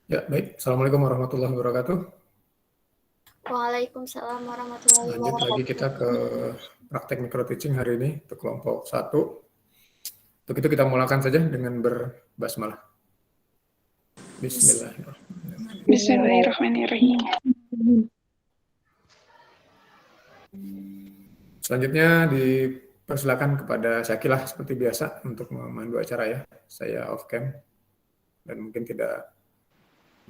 Ya, baik. Assalamualaikum warahmatullahi wabarakatuh. Waalaikumsalam warahmatullahi Lanjut lagi wabarakatuh. kita ke praktek micro teaching hari ini untuk kelompok 1. Untuk itu kita mulakan saja dengan berbasmalah. Bismillahirrahmanirrahim. Bismillahirrahmanirrahim. Selanjutnya dipersilakan kepada Syakilah seperti biasa untuk memandu acara ya. Saya off cam dan mungkin tidak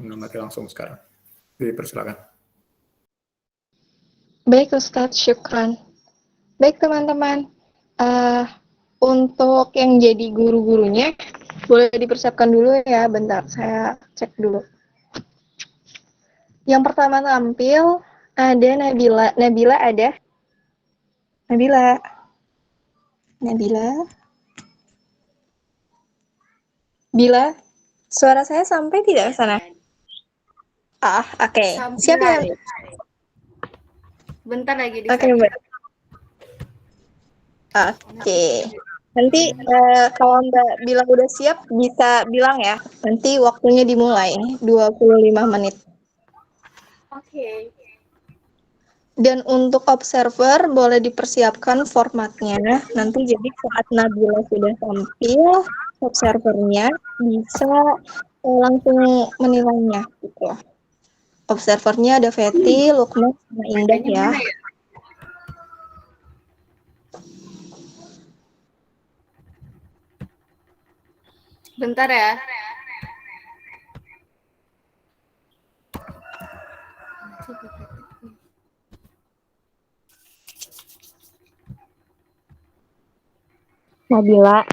mengamati langsung sekarang. Dipersilakan. Baik Ustadz, syukran. Baik teman-teman, untuk yang jadi guru-gurunya, boleh dipersiapkan dulu ya, bentar, saya cek dulu. Yang pertama tampil, ada Nabila. Nabila ada? Nabila? Bila? Suara saya sampai tidak ke sana? Oke. Siapa yang... Bentar lagi di Oke, baik. Oke. Nanti kalau Mbak Bila udah siap, bisa bilang ya. Nanti waktunya dimulai, 25 menit. Oke. Dan untuk observer, boleh dipersiapkan formatnya. Nanti jadi saat Nabila sudah tampil, observernya bisa langsung menilainya. Gitu. Observernya ada Feti, Lukman, sama Indah ya. Bentar ya. Nabila.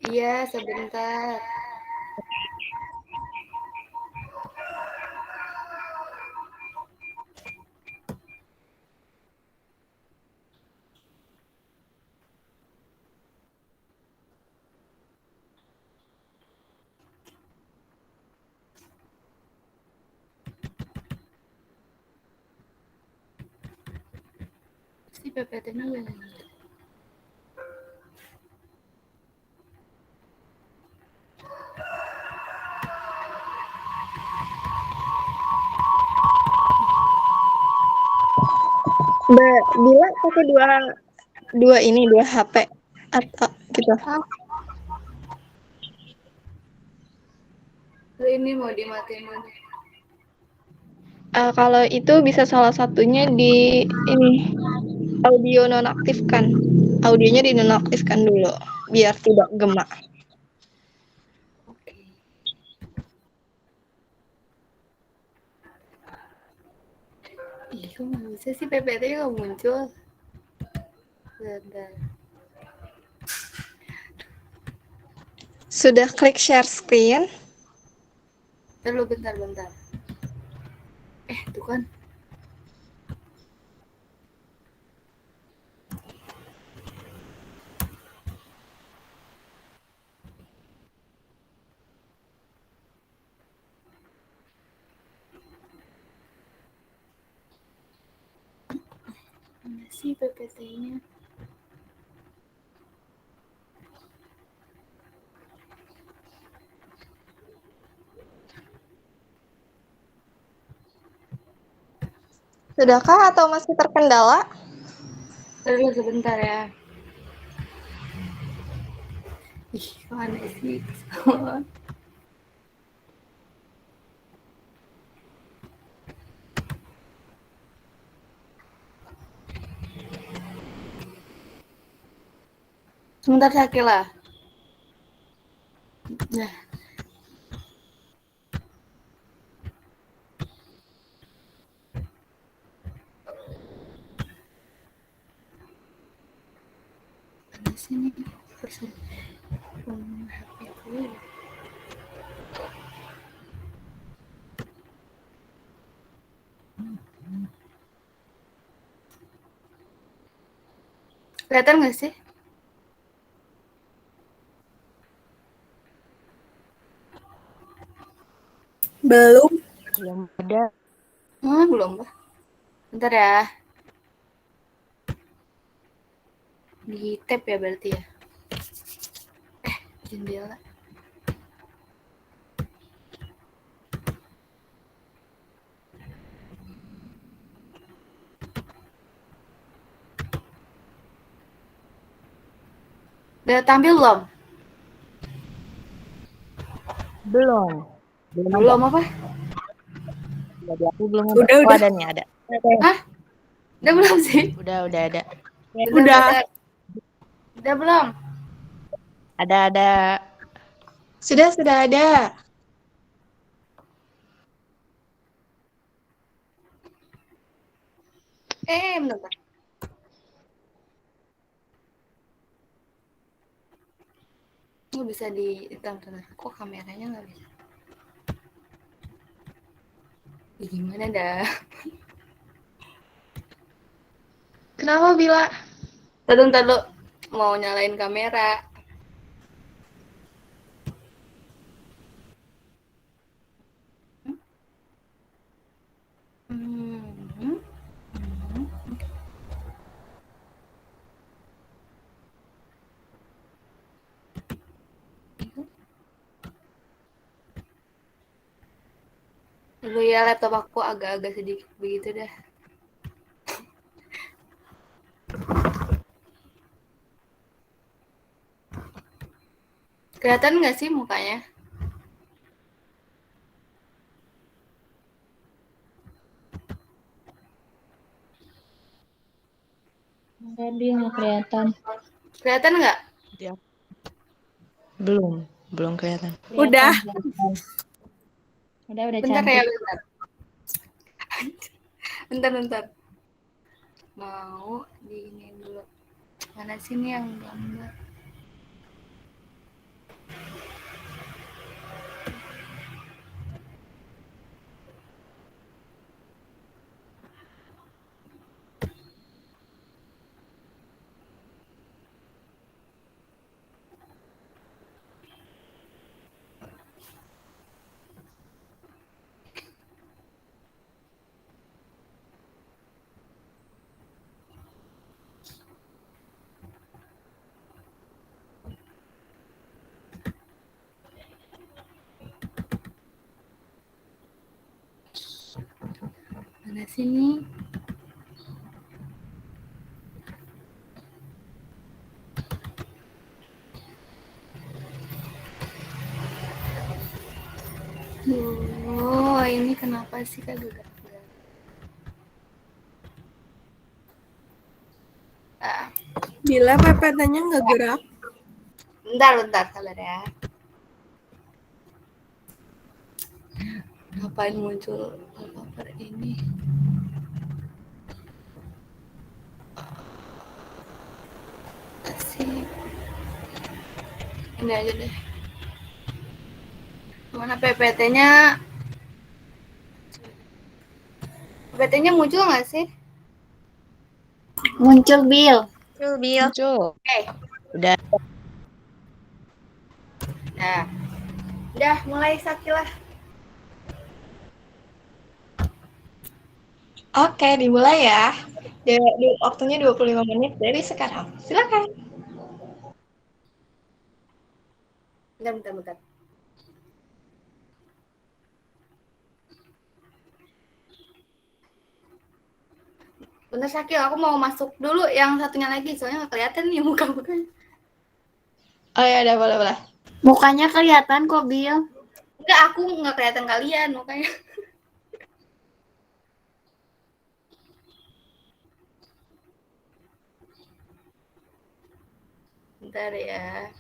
Iya, sebentar. Si PPT-nya ya. Mbak Bila pakai dua HP atau gitu. Ini mau dimatiin. Kalau itu bisa salah satunya di ini audio nonaktifkan. Audionya dinonaktifkan dulu biar tidak gemak. Oke. Ih, kok nggak bisa sih PPT-nya nggak muncul? Bentar. Sudah klik share screen? Bentar. Tuh kan. Mana sih PPT-nya? Sudahkah atau masih terkendala? Terus sebentar ya. Ih, mana sih? Sebentar Syakila. Nah. Mana sih ini? HP gue. Kelihatan nggak sih? Belum ada. Belum, Pak. Bentar ya. Di tab ya berarti ya. Jendela. Udah tampil belum? Belum. Belum ada. Belum apa? Dari aku belum ada. Udah, Oh, udah. ada nih, ada. Hah? Udah belum sih? Udah ada. Bentar, Udah. bentar. Udah belum? Ada. Sudah ada. Bentar. Nggak bisa di... Bentar. Kok kameranya nggak bisa? Gimana dah? Kenapa Bila? Bentar lu. Mau nyalain kamera. Hmm. Dulu ya laptop aku agak-agak sedikit begitu dah. Kelihatan nggak sih mukanya? Enggak, dia nggak kelihatan. Kelihatan nggak? Belum kelihatan. Udah. Udah Bentar cantik. ya, bentar. Bentar. Mau di ini dulu. Mana sih nih yang gambar? Mana sih nih? Oh, ini kenapa sih kagak gerak? Bila PPT-nya nggak gerak. Bentar, sabar ya. Ngapain muncul wallpaper ini? Asik. Ini aja deh. Mana PPT-nya? PPT-nya muncul nggak sih? Muncul, Bill. Muncul. Oke. Udah. Nah. Udah, mulai Sakilah. Oke, dimulai ya. Waktunya 25 menit dari sekarang. Silakan. Bentar. Bentar Sakil, aku mau masuk dulu yang satunya lagi, soalnya nggak kelihatan nih muka-mukanya. Oh ya, udah boleh. Mukanya kelihatan kok, Bill. Enggak, aku nggak kelihatan kalian mukanya. Bentar ya.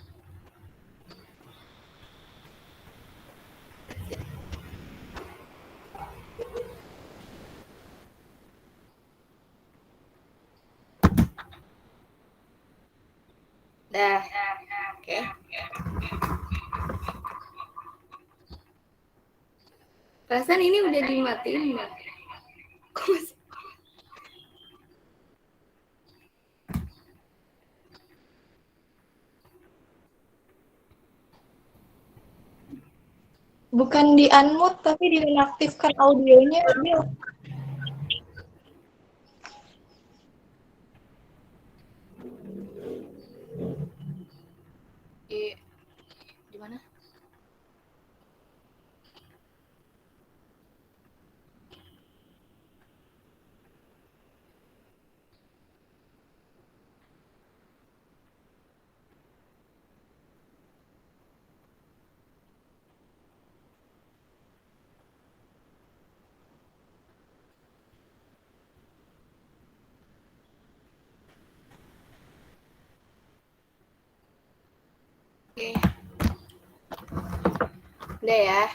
Dah. Oke. Perasaan ini udah dimatiin nggak? Kok masih? Bukan di unmute, tapi dinonaktifkan audionya. Bill. Di mana? Oke. Udah ya.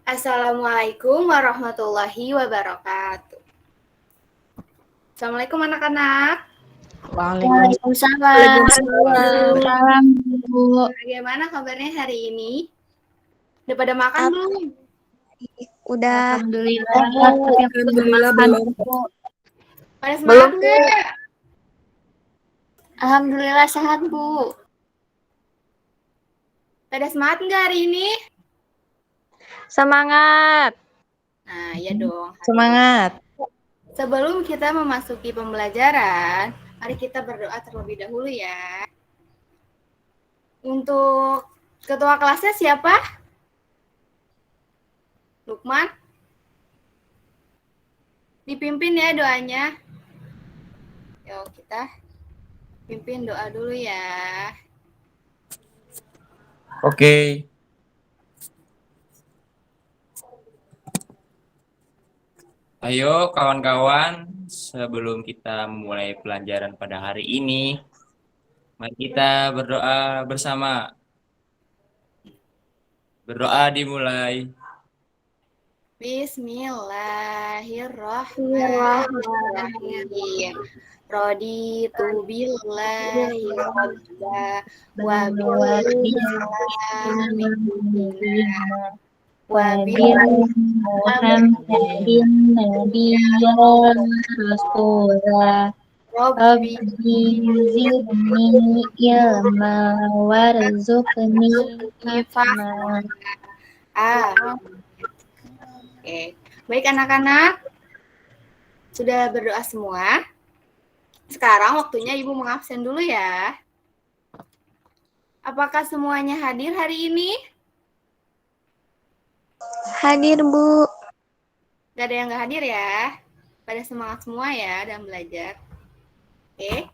Assalamualaikum warahmatullahi wabarakatuh. Assalamualaikum anak-anak. Waalaikumsalam. Waalaikumsalam. Bu. Bagaimana kabarnya hari ini? Udah pada makan belum? Udah. Alhamdulillah belum. Pada semangat nggak? Alhamdulillah sehat, Bu. Pada semangat nggak hari ini? Semangat. Nah, ya dong. Semangat. Sebelum kita memasuki pembelajaran, mari kita berdoa terlebih dahulu ya. Untuk ketua kelasnya siapa? Lukman? Dipimpin ya doanya. Yuk kita pimpin doa dulu ya. Oke. Ayo kawan-kawan, sebelum kita memulai pelajaran pada hari ini, mari kita berdoa bersama. Berdoa dimulai. Bismillahirrahmanirrahim. Raditu billahi rabba wa Muhammadin nabiyyan rasulah Rabbi zidni ilma warzuqni hikmah. Oke, baik anak-anak, sudah berdoa semua. Sekarang waktunya Ibu mengabsen dulu ya. Apakah semuanya hadir hari ini? Hadir, Bu. Gak ada yang gak hadir ya? Pada semangat semua ya dalam belajar. Oke.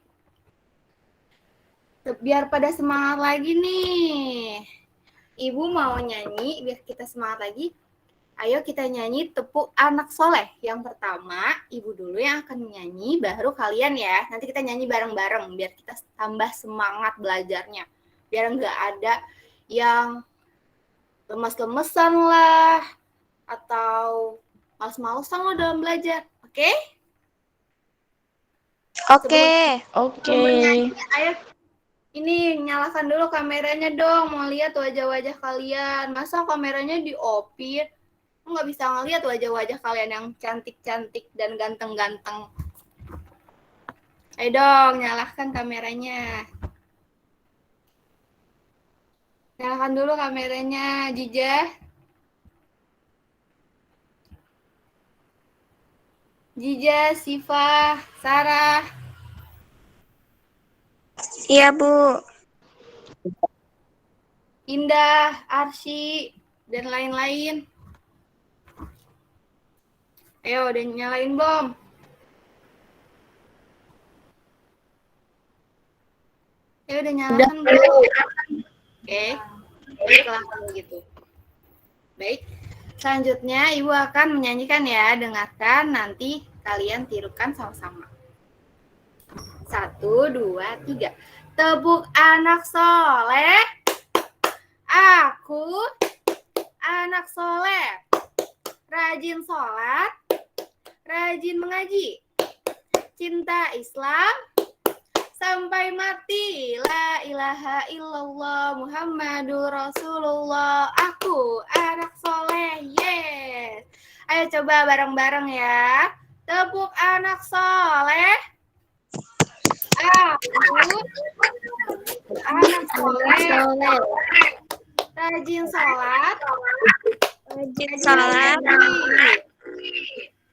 Biar pada semangat lagi nih. Ibu mau nyanyi biar kita semangat lagi. Ayo kita nyanyi Tepuk Anak Soleh. Yang pertama, Ibu dulu yang akan nyanyi, baru kalian ya. Nanti kita nyanyi bareng-bareng biar kita tambah semangat belajarnya. Biar nggak ada yang lemas-lemesan lah, atau males-malesan lo dalam belajar. Oke? Oke. Sebelum nyanyi, ayo ini nyalakan dulu kameranya dong. Mau lihat wajah-wajah kalian. Masa kameranya di-off-in? Nggak bisa ngeliat wajah-wajah kalian yang cantik-cantik dan ganteng-ganteng. Ayo dong, nyalakan kameranya. Nyalakan dulu kameranya, Jija. Jija, Siva, Sarah. Iya, Bu. Indah, Arsy, dan lain-lain. Ayo, udah nyalain bom. Ayo, udah nyalakan belum? Oke, baiklah kalau gitu. Baik, selanjutnya Ibu akan menyanyikan ya. Dengarkan, nanti kalian tirukan sama-sama. 1, 2, 3. Tepuk anak soleh. Aku anak soleh. Rajin sholat. Rajin mengaji, cinta Islam, sampai mati. La ilaha illallah Muhammadur Rasulullah. Aku anak soleh. Yes. Ayo coba bareng-bareng ya. Tepuk anak soleh. Aku anak soleh. Rajin sholat. Rajin sholat.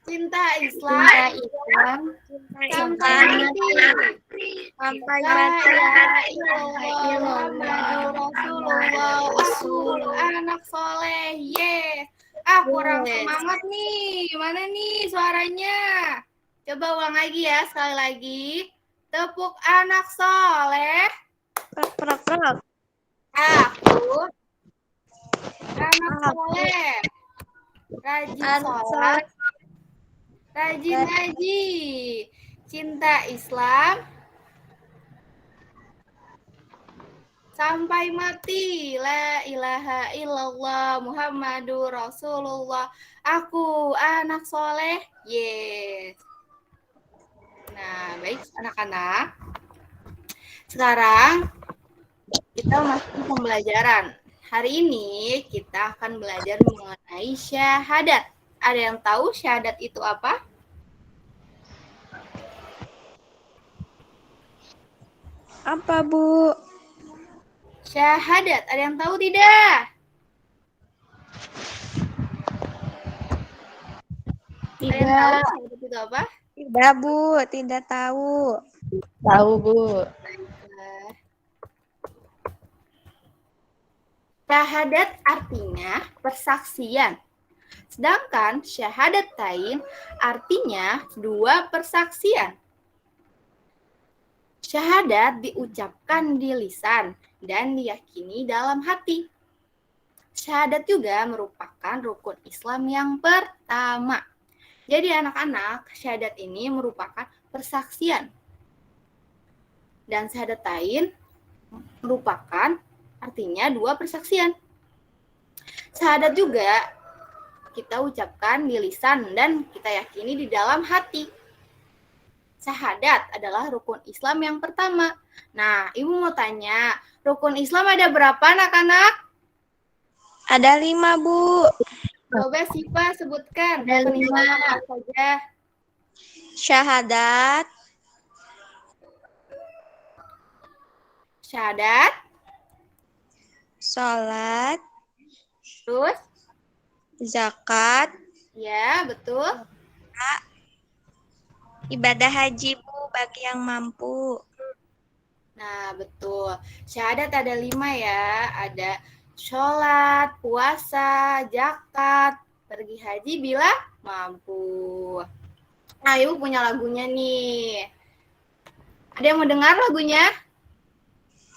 Cinta Islam, sampai mati. Aku anak soleh. Yes. Kurang semangat nih. Mana nih suaranya? Coba ulang lagi ya, sekali lagi. Tepuk anak soleh. Aku anak soleh. Rajin sholat. Rajin ngaji, cinta Islam sampai mati. La ilaha illallah Muhammadur Rasulullah. Aku anak soleh. Yes. Nah, baik anak-anak. Sekarang kita masuk pembelajaran. Hari ini kita akan belajar mengenai syahadat. Ada yang tahu syahadat itu apa? Apa, Bu? Syahadat, ada yang tahu tidak? Ada yang tahu syahadat itu apa? Tidak, Bu. Tidak tahu. Tahu, Bu. Syahadat artinya persaksian. Sedangkan syahadatain artinya dua persaksian. Syahadat diucapkan di lisan dan diyakini dalam hati. Syahadat juga merupakan rukun Islam yang pertama. Jadi anak-anak, syahadat ini merupakan persaksian. Dan syahadatain merupakan artinya dua persaksian. Syahadat juga kita ucapkan di lisan dan kita yakini di dalam hati. Syahadat adalah rukun Islam yang pertama. Nah, Ibu mau tanya, rukun Islam ada berapa anak-anak? Ada 5, Bu. Coba Siva sebutkan. Ada Rukun Islam 5. apa saja? Syahadat, Syahadat, sholat, terus? zakat, Ya, betul. ibadah haji, Bu, bagi yang mampu. Nah, betul. Syahadat ada 5 ya. Ada sholat, puasa, zakat, pergi haji bila mampu. Nah, Ibu punya lagunya nih. Ada yang mau dengar lagunya?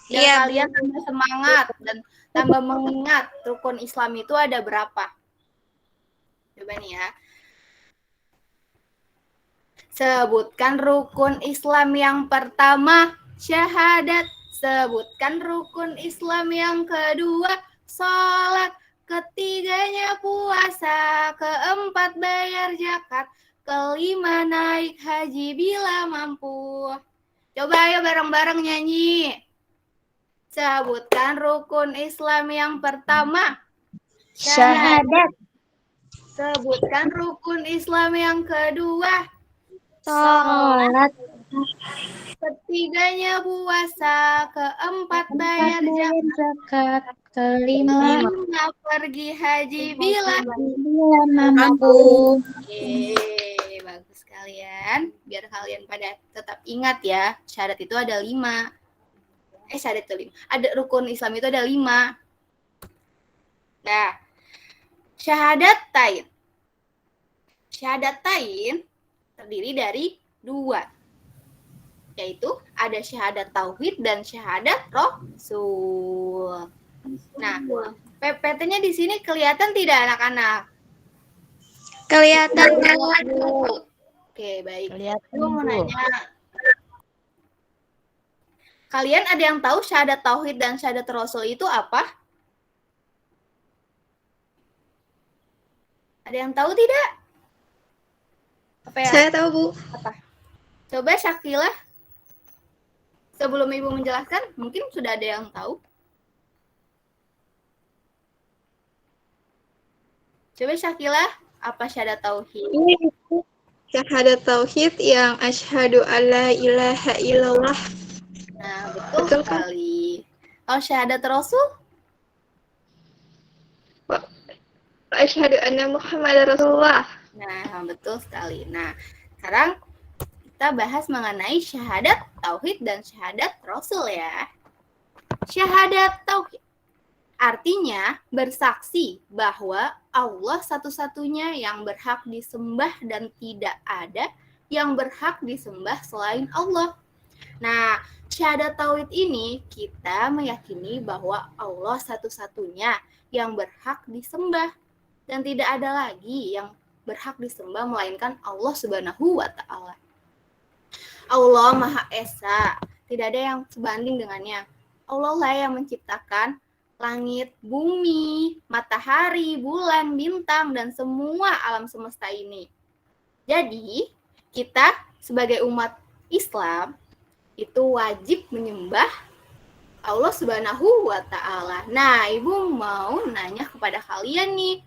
Biar Iya, kalian tambah semangat dan tambah mengingat rukun Islam itu ada berapa. Coba nih ya. Sebutkan rukun Islam yang pertama, syahadat. Sebutkan rukun Islam yang kedua, sholat. Ketiganya puasa. Keempat bayar zakat. Kelima naik haji bila mampu. Coba ayo bareng-bareng nyanyi. Sebutkan rukun Islam yang pertama, Syahadat. Sebutkan rukun Islam yang kedua, Sholat. ketiganya puasa, keempat bayar zakat, Zakat. Kelima. kelima pergi haji bila Bila mampu. Yeay, bagus kalian. Biar kalian pada tetap ingat ya, syahadat itu ada 5. Syahadat itu 5. Ada rukun Islam itu ada 5. Nah, syahadatain. Syahadatain terdiri dari 2. Yaitu ada syahadat tauhid dan syahadat rasul. Nah, PPT-nya di sini kelihatan tidak anak-anak? Kelihatan, Bu. Oke, baik. Kelihatan, Aku mau Bu. nanya. Kalian ada yang tahu syahadat tauhid dan syahadat rasul itu apa? Ada yang tahu tidak? Apa ya? Saya tahu, Bu. Apa? Coba Syakila. Sebelum Ibu menjelaskan, mungkin sudah ada yang tahu. Coba Syakila, apa syahadat tauhid? Ini syahadat tauhid yang asyhadu alla ilaha illallah. Nah, betul Betul kan? sekali. Kalau syahadat rasul? Wa asyhadu anna Muhammadar Rasulullah. Nah, betul sekali. Nah, sekarang kita bahas mengenai syahadat tauhid dan syahadat rasul ya. Syahadat tauhid artinya bersaksi bahwa Allah satu-satunya yang berhak disembah dan tidak ada yang berhak disembah selain Allah. Nah, syahadat tauhid ini kita meyakini bahwa Allah satu-satunya yang berhak disembah dan tidak ada lagi yang berhak disembah melainkan Allah Subhanahu wa taala. Allah Maha Esa, tidak ada yang sebanding dengannya. Allah lah yang menciptakan langit, bumi, matahari, bulan, bintang, dan semua alam semesta ini. Jadi, kita sebagai umat Islam itu wajib menyembah Allah Subhanahu wa Ta'ala. Nah, Ibu mau nanya kepada kalian nih,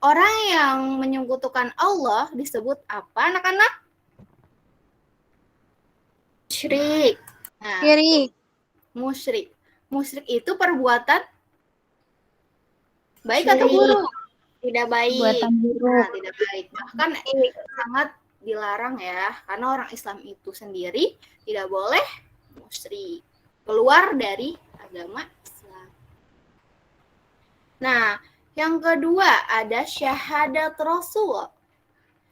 orang yang menyekutukan Allah disebut apa, anak-anak? Musyrik. Nah, Kiri. musyrik. Musyrik itu perbuatan baik Syirik. atau buruk? Tidak baik. Perbuatan buruk. Nah, tidak baik. Bahkan sangat dilarang ya, karena orang Islam itu sendiri tidak boleh musyrik, keluar dari agama Islam. Nah, yang kedua ada syahadat Rasul.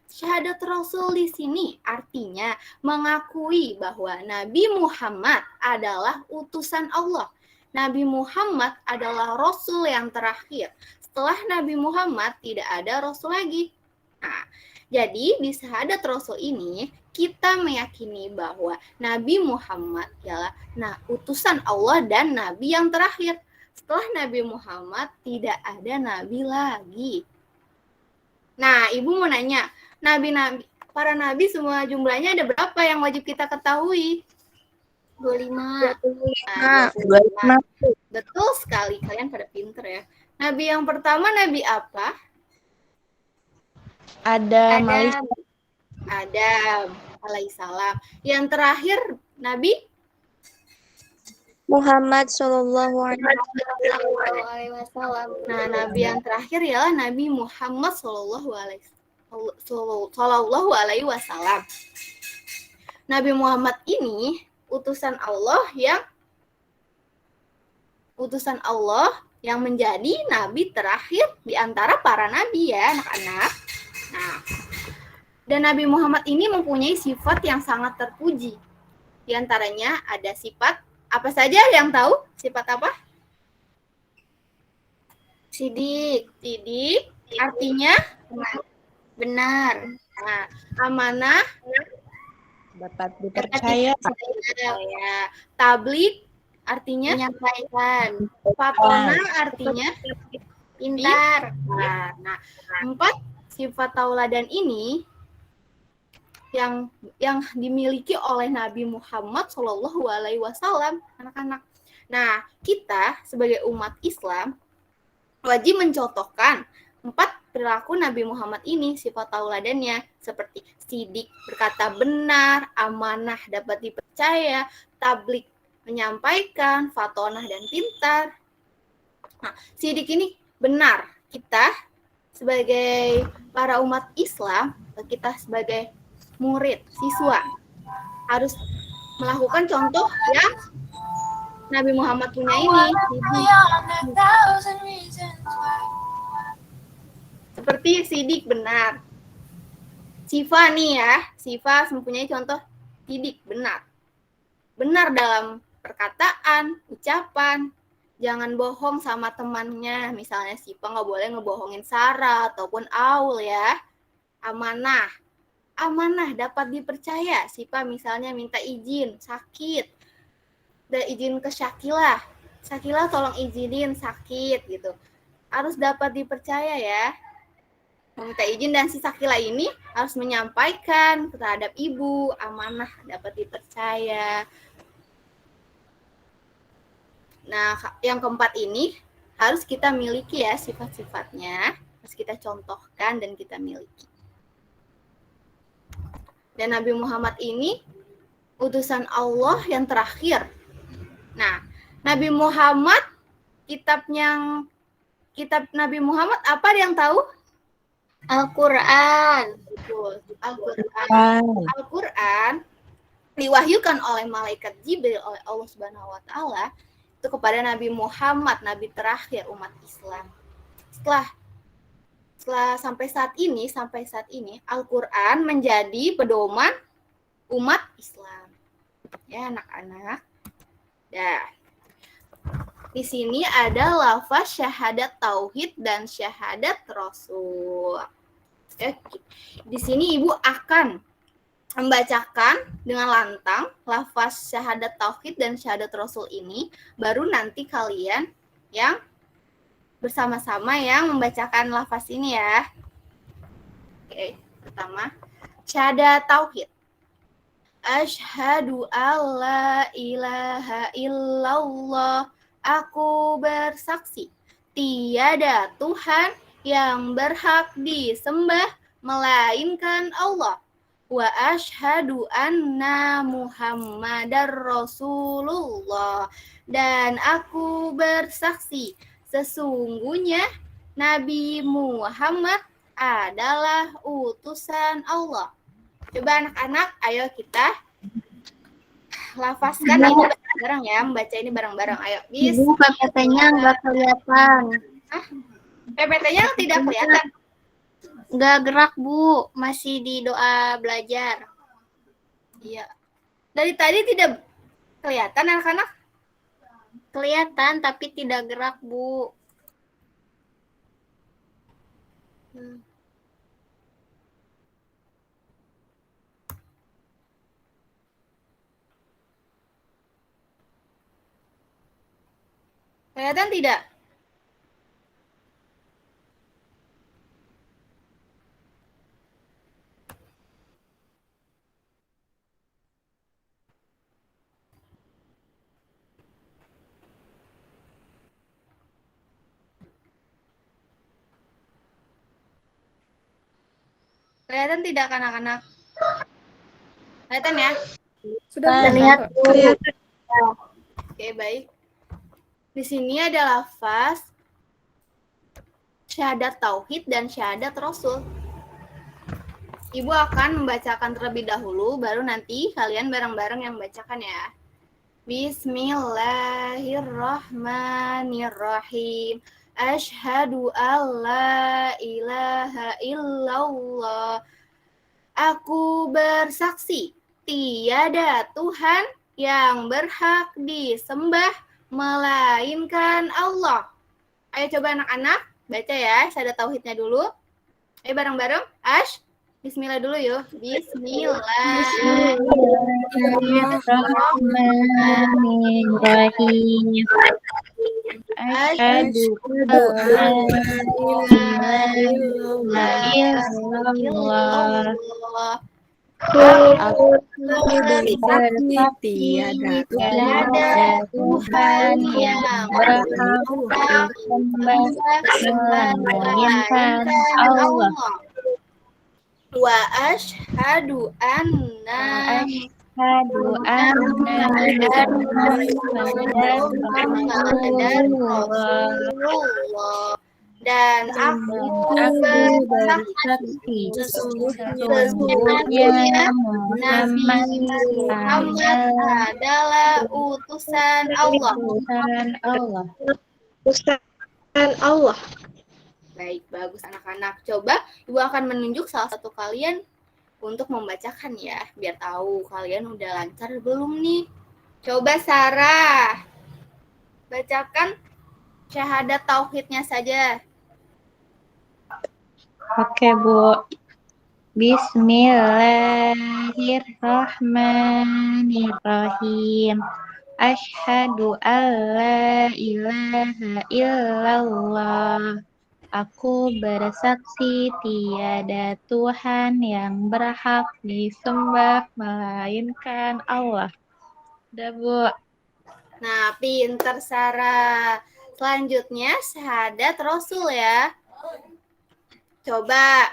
Syahadat Rasul di sini artinya mengakui bahwa Nabi Muhammad adalah utusan Allah. Nabi Muhammad adalah Rasul yang terakhir. Setelah Nabi Muhammad tidak ada Rasul lagi. Nah, jadi di syahadat Rasul ini kita meyakini bahwa Nabi Muhammad adalah utusan Allah dan Nabi yang terakhir. Setelah Nabi Muhammad tidak ada Nabi lagi. Nah, Ibu mau nanya, para nabi semua jumlahnya ada berapa yang wajib kita ketahui? 25. Nah, 25. Betul sekali, kalian pada pinter ya. Nabi yang pertama Nabi apa? Adam. Adam alaihissalam. Yang terakhir Nabi Muhammad Sallallahu Alaihi Wasallam. Nah, Nabi yang terakhir ialah Nabi Muhammad Sallallahu Alaihi Wasallam. Nabi Muhammad ini utusan Allah yang menjadi nabi terakhir di antara para nabi ya, anak-anak. Nah, dan Nabi Muhammad ini mempunyai sifat yang sangat terpuji. Di antaranya ada sifat apa saja, yang tahu? Sifat apa? Sidik artinya benar. Nah, amanah dapat dipercaya. Tablik artinya menyampaikan. Fatona artinya pintar. Nah, 4 sifat tauladan ini yang dimiliki oleh Nabi Muhammad Shallallahu Alaihi Wasallam, anak-anak. Nah, kita sebagai umat Islam wajib mencontohkan 4 perilaku Nabi Muhammad ini, sifat tauladannya seperti sidik, berkata benar, amanah, dapat dipercaya, tablik, menyampaikan, fatonah, dan pintar. Nah, sidik ini benar. Kita sebagai para umat Islam, kita sebagai murid, siswa, harus melakukan contoh yang Nabi Muhammad punya ini. Seperti sidik benar. Sifa nih ya, Sifa mempunyai contoh sidik benar. Benar dalam perkataan, ucapan. Jangan bohong sama temannya. Misalnya Sifa nggak boleh ngebohongin Sarah ataupun Aul ya. Amanah dapat dipercaya. Sifa misalnya minta izin, sakit. Dan izin ke Syakila. Syakila tolong izinin, sakit gitu. Harus dapat dipercaya ya. Meminta izin, dan si Syakila ini harus menyampaikan terhadap ibu, amanah, dapat dipercaya. Nah, yang keempat ini harus kita miliki ya, sifat-sifatnya. Harus kita contohkan dan kita miliki. Dan Nabi Muhammad ini utusan Allah yang terakhir. Nah, Nabi Muhammad, kitab Nabi Muhammad apa, ada yang tahu? Al-Quran. Betul, Al-Quran diwahyukan oleh malaikat Jibril oleh Allah Subhanahu wa Ta'ala itu kepada Nabi Muhammad, nabi terakhir umat Islam. Setelah sampai saat ini Al-Quran menjadi pedoman umat Islam. Ya, anak-anak. Dah. Di sini ada lafaz syahadat tauhid dan syahadat rasul. Di sini Ibu akan membacakan dengan lantang lafaz syahadat tauhid dan syahadat rasul ini, baru nanti kalian yang bersama-sama yang membacakan lafaz ini ya. Oke, pertama syahadat tauhid. Asyhadu alla ilaha illallah. Aku bersaksi tiada Tuhan yang berhak disembah melainkan Allah. Wa asyhadu anna Muhammadar Rasulullah. Dan aku bersaksi sesungguhnya Nabi Muhammad adalah utusan Allah. Coba anak-anak, ayo kita lafazkan ini bareng-bareng ya, membaca ini bareng-bareng. Ayo, Ibu, PPT-nya nggak kelihatan. PPT-nya tidak kelihatan. Nggak gerak, Bu. Masih di doa belajar. Iya. Dari tadi tidak kelihatan anak-anak? Kelihatan, tapi tidak gerak, Bu. Kelihatan tidak? Kelihatan tidak anak-anak? Kelihatan ya? Sudah Terlihat, kelihatan, Pak. Oke, baik. Di sini ada lafaz syahadat tauhid dan syahadat rasul. Ibu akan membacakan terlebih dahulu, baru nanti kalian bareng-bareng yang membacakan ya. Bismillahirrahmanirrahim. Asyhadu alla ilaha illallah. Aku bersaksi tiada Tuhan yang berhak disembah melainkan Allah. Ayo coba anak-anak baca ya syahadat tauhidnya dulu. Ayo bareng-bareng. Bismillah dulu yuk. Bismillahirrahmanirrahim. Asyhadu Aku bersaksi tiada Tuhan yang berhak disembah melainkan Allah. Wa asyhadu anna Muhammadar Rasulullah. Dan aku bersaksi sesungguhnya Nabi Muhammad adalah utusan Allah. Baik, bagus anak-anak. Coba Ibu akan menunjuk salah satu kalian untuk membacakan ya, biar tahu kalian udah lancar belum nih. Coba Sarah, bacakan syahadat tauhidnya saja. Oke, Bu. Bismillahirrahmanirrahim. Asyhadu alla ilaha illallah. Aku bersaksi tiada Tuhan yang berhak disembah melainkan Allah. Udah, Bu. Nah, pinter Sarah. Selanjutnya syahadat Rasul ya. Coba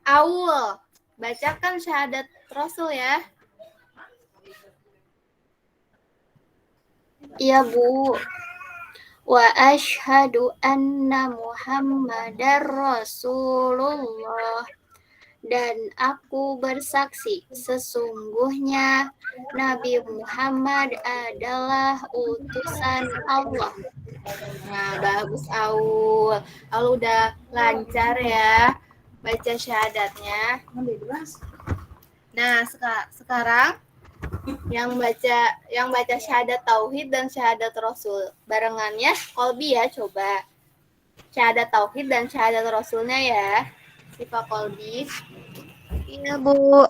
Aul, bacakan syahadat Rasul ya. Iya, Bu. Wa asyhadu anna Muhammadar Rasulullah. Dan aku bersaksi sesungguhnya Nabi Muhammad adalah utusan Allah. Nah, bagus Aul. Aul udah lancar ya baca syahadatnya. Nah, sekarang yang baca syahadat tauhid dan syahadat rasul barengannya Kolbi ya, coba syahadat tauhid dan syahadat rasulnya ya si Pak Kolbi. Iya, Bu.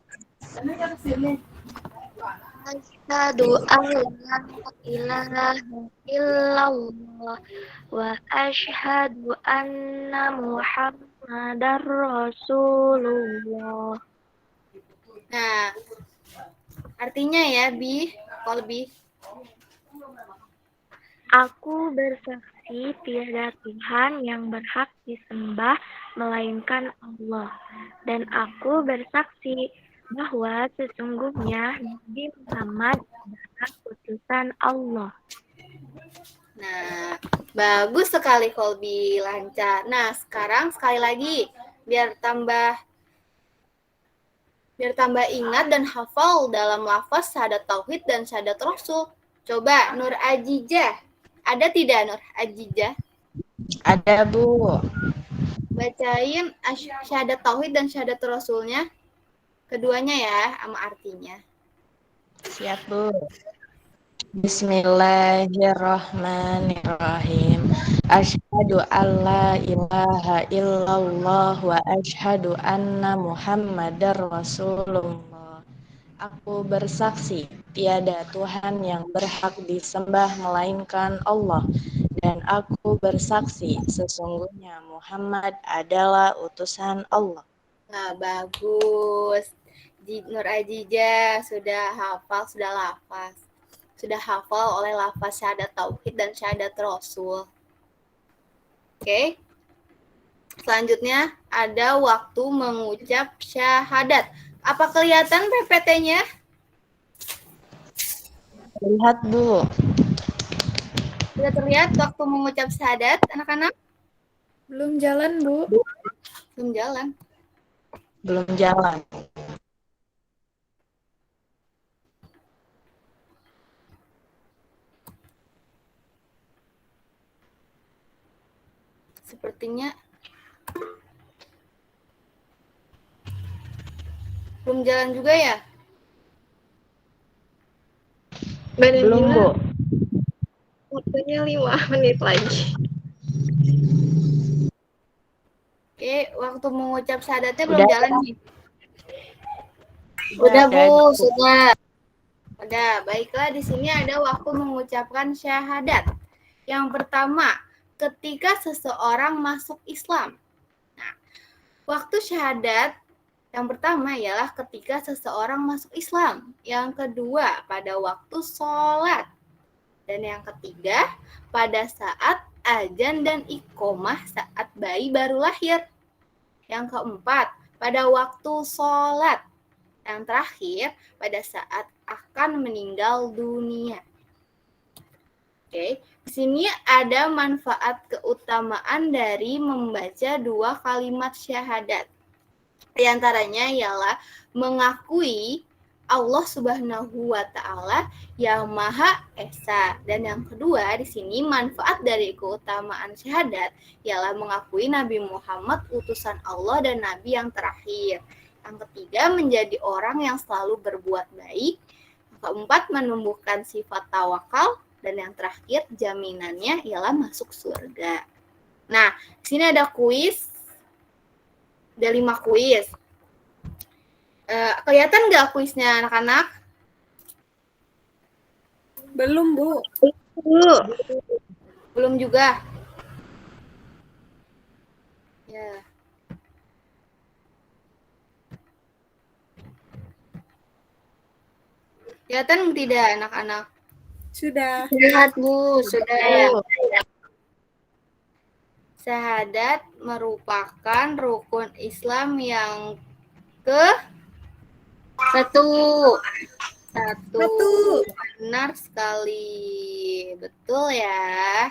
Asyhadu an la ilaha illallah wa asyhadu anna Muhammadar Rasulullah. Nah, artinya ya, kalau Bi. Aku bersaksi tiada Tuhan yang berhak disembah melainkan Allah. Dan aku bersaksi bahwa sesungguhnya Nabi Muhammad adalah utusan Allah. Nah, bagus sekali Kolbi, lancar. Nah, sekarang sekali lagi biar tambah ingat dan hafal dalam lafaz syahadat tauhid dan syahadat rasul. Coba Nur Ajijah. Ada tidak Nur Ajijah? Ada, Bu. Bacain syahadat tauhid dan syahadat rasulnya. Keduanya ya, sama artinya. Siap, Bu. Bismillahirrahmanirrahim. Asyhadu alla ilaha illallah wa asyhadu anna Muhammadar Rasulullah. Aku bersaksi tiada Tuhan yang berhak disembah melainkan Allah, dan aku bersaksi sesungguhnya Muhammad adalah utusan Allah. Nah, bagus. Nur Ajijah sudah hafal, sudah hafal oleh lafaz syahadat tauhid dan syahadat rasul. Oke. Selanjutnya ada waktu mengucap syahadat. Apa kelihatan PPT-nya? Lihat, Bu. Sudah terlihat waktu mengucap syahadat, anak-anak? Belum jalan, Bu. Belum jalan. Belum jalan. Sepertinya belum jalan juga ya? Belum, Bu. Waktunya 5 menit lagi. Oke, waktu mengucap syahadatnya Udah. belum jalan nih. Udah, Bu, Bu. sudah. Udah, baiklah di sini ada waktu mengucapkan syahadat. Yang pertama, ketika seseorang masuk Islam. Nah, waktu syahadat yang pertama ialah ketika seseorang masuk Islam. Yang kedua, pada waktu sholat. Dan yang ketiga, pada saat azan dan iqomah saat bayi baru lahir. Yang keempat, pada waktu sholat. Yang terakhir, pada saat akan meninggal dunia. Oke, di sini ada manfaat keutamaan dari membaca 2 kalimat syahadat. Di antaranya ialah mengakui Allah Subhanahu wa Ta'ala yang Maha Esa. Dan yang kedua, di sini manfaat dari keutamaan syahadat ialah mengakui Nabi Muhammad utusan Allah dan Nabi yang terakhir. Yang ketiga, menjadi orang yang selalu berbuat baik. Yang keempat, menumbuhkan sifat tawakal. Dan yang terakhir, jaminannya ialah masuk surga. Nah, di sini ada kuis. Ada 5 kuis. Kelihatan nggak kuisnya anak-anak? Belum, Bu. Belum juga. Ya. Kelihatan tidak anak-anak? Sudah. Lihat, Bu, sudah. Syahadat merupakan rukun Islam yang ke Satu. Benar sekali. Betul ya.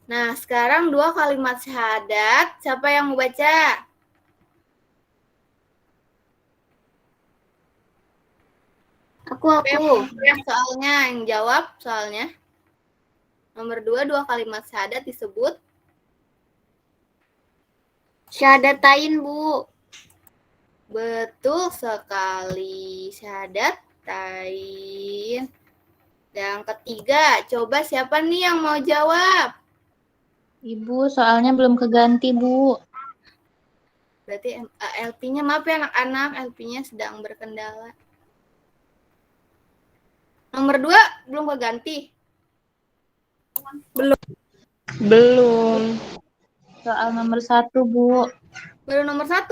Nah, sekarang 2 kalimat syahadat. Siapa yang mau baca? Aku. Soalnya yang jawab soalnya. Nomor 2 kalimat syahadat disebut Syahadatain, Bu. betul sekali. Syahadatain. Yang ketiga, coba siapa nih yang mau jawab? Ibu, soalnya belum keganti, Bu. Berarti LP-nya, maaf ya anak-anak, LP-nya sedang berkendala. Nomor 2 belum keganti. Belum. Soal nomor 1, Bu. Baru nomor 1.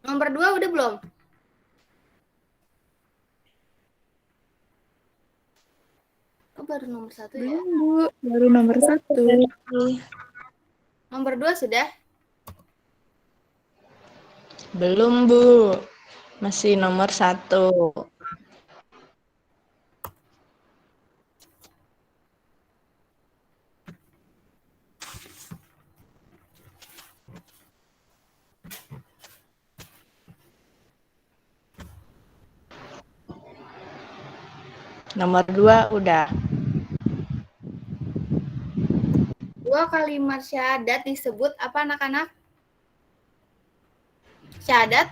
Nomor 2 udah belum? Oh, baru nomor 1 ya? Belum, Bu. Baru nomor 1. Nomor 2 sudah? Belum, Bu. Masih nomor 1. Nomor 2 udah. 2 kalimat syahadat disebut apa anak-anak? Syahadat?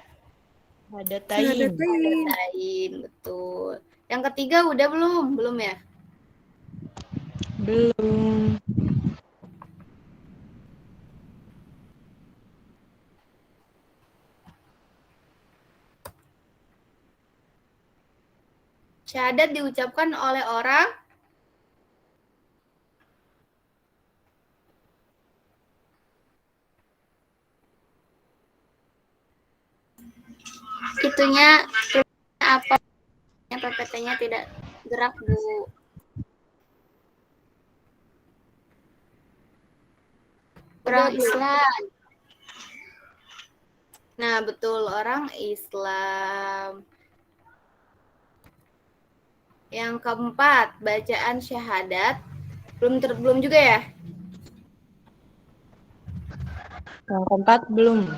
Syahadatain. Syahadatain, betul. Yang ketiga udah belum? Belum ya? Belum. Syahadat diucapkan oleh orang Itunya apa? PPT-nya tidak gerak, Bu. Orang Islam. Nah, betul, orang Islam. Yang keempat, bacaan syahadat. Belum juga ya? Yang keempat belum.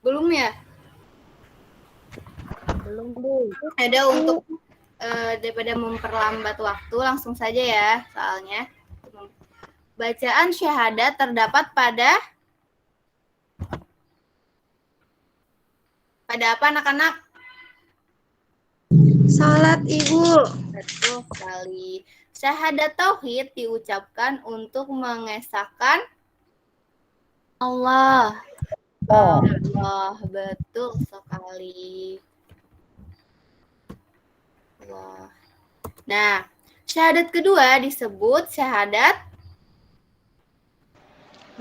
Belum ya? Belum, Bu. Ada untuk daripada memperlambat waktu, langsung saja ya soalnya. Bacaan syahadat terdapat pada apa anak-anak? Salat, Ibu. Betul sekali. Syahadat tauhid diucapkan untuk mengesahkan Allah. Allah, betul sekali. Allah. Nah, syahadat kedua disebut syahadat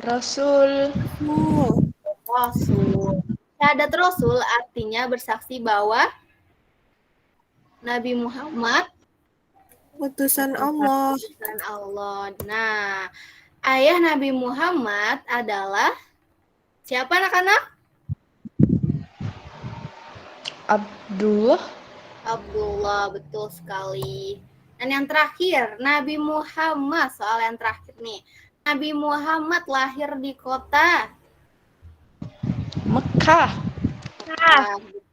Rasul. Rasul. Syahadat Rasul artinya bersaksi bahwa Nabi Muhammad Utusan Allah. utusan Allah. Nah, ayah Nabi Muhammad adalah siapa anak-anak? Abdullah. Abdullah, betul sekali. Dan yang terakhir, Nabi Muhammad, soal yang terakhir nih. Nabi Muhammad lahir di kota Mekah.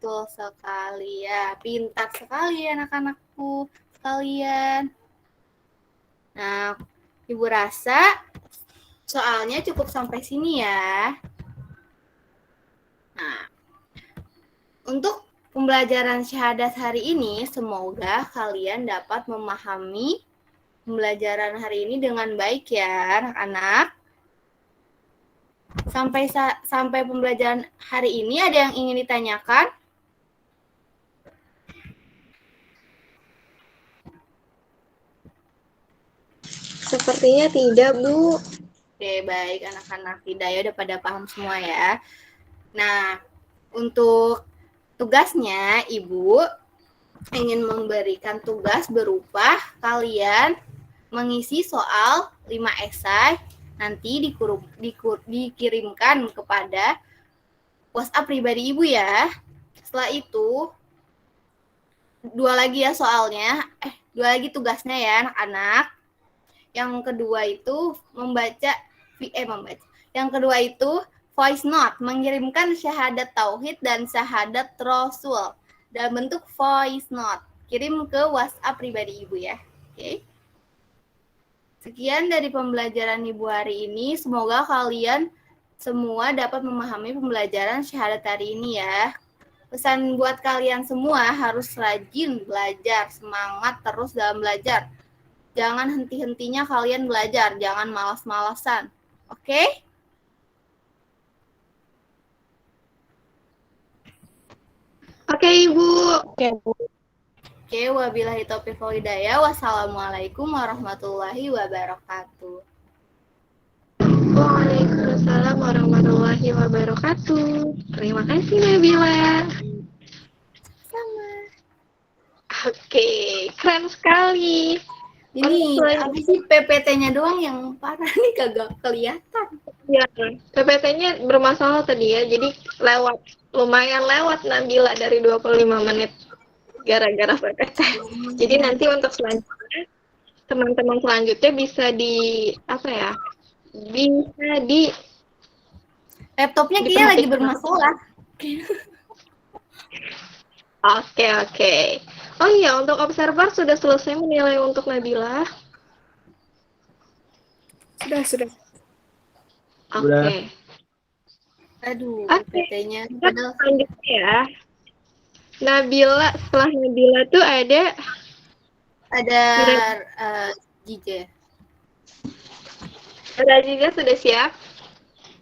betul sekali ya. Pintar sekali anak-anakku sekalian. Nah, Ibu rasa soalnya cukup sampai sini ya. Nah, untuk pembelajaran syahadat hari ini, semoga kalian dapat memahami pembelajaran hari ini dengan baik ya, anak-anak. Sampai pembelajaran hari ini ada yang ingin ditanyakan? Sepertinya tidak, Bu. Oke, baik anak-anak. Tidak ya, udah pada paham semua ya. Nah, untuk tugasnya, Ibu ingin memberikan tugas berupa kalian mengisi soal 5 esai, nanti dikirimkan kepada WhatsApp pribadi Ibu ya. Setelah itu, dua lagi ya soalnya. Dua lagi tugasnya ya anak-anak. Yang kedua itu membaca. Yang kedua itu voice note, mengirimkan syahadat tauhid dan syahadat rasul dalam bentuk voice note. Kirim ke WhatsApp pribadi Ibu ya. Oke. Sekian dari pembelajaran Ibu hari ini. Semoga kalian semua dapat memahami pembelajaran syahadat hari ini ya. Pesan buat kalian semua harus rajin belajar, semangat terus dalam belajar. Jangan henti-hentinya kalian belajar, jangan malas-malasan. Oke? Oke, Ibu. Oke, Bu. Oke, wabillahi taufiq wal hidayah. Wassalamualaikum warahmatullahi wabarakatuh. Waalaikumsalam warahmatullahi wabarakatuh. Terima kasih, Nabila. Sama. Oke, keren sekali. Ini selain- apa sih PPT-nya doang yang parah nih kagak kelihatan. Ya, PPT-nya bermasalah tadi ya, jadi lumayan lewat Nabila dari 25 menit gara-gara PPT. Jadi nanti untuk selanjutnya, teman-teman selanjutnya bisa bisa di Laptopnya kayaknya lagi bermasalah. Oke. Oh iya, untuk observer sudah selesai menilai untuk Nabila. Sudah. Oke. Aduh, Oke. PPT-nya. Kita selanjutnya ya. Nabila, setelah Nabila tuh ada Jije. Raziza sudah siap.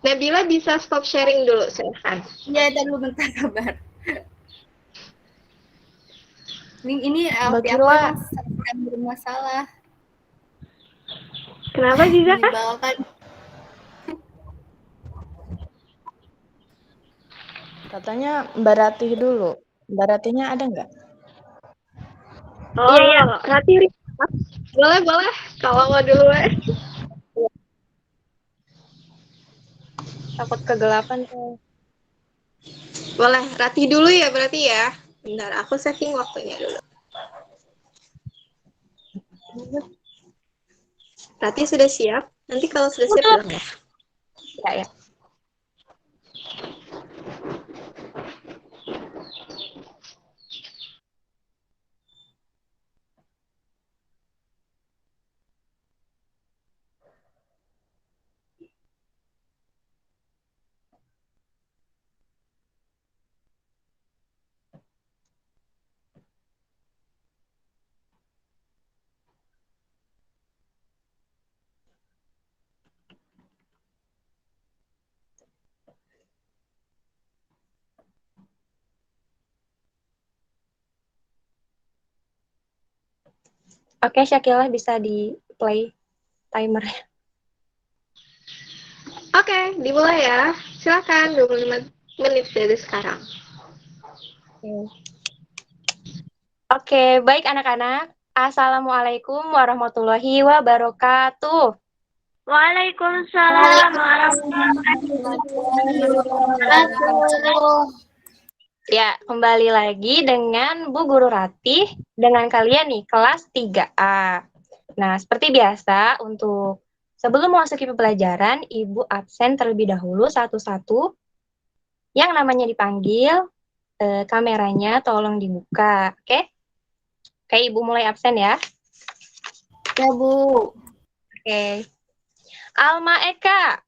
Nabila bisa stop sharing dulu, silahkan. Ya, dan lu bentar kabar. Ini Mbak LP aku Kila. emang sedang bermasalah. Kenapa, Ziza? Menyebalkan. Katanya Mbak Ratih dulu. Mbak Ratihnya ada nggak? Oh, iya. Rati. Boleh. Kalau mau dulu, Takut kegelapan. boleh. Rati dulu ya berarti ya. Bentar, aku setting waktunya dulu. Rati sudah siap? Nanti kalau sudah siap bilang ya. Ya. Oke, Syakila bisa di play timer. Oke, dimulai ya. Silakan 25 menit dari sekarang. Oke, baik anak-anak. Assalamualaikum warahmatullahi wabarakatuh. Waalaikumsalam warahmatullahi wabarakatuh. Ya, kembali lagi dengan Bu Guru Ratih dengan kalian nih, kelas 3A. Nah, seperti biasa, untuk sebelum memasuki pembelajaran, Ibu absen terlebih dahulu satu-satu. Yang namanya dipanggil, kameranya tolong dibuka, oke? Oke, Ibu mulai absen ya. Ya, Bu. Oke. Alma Eka,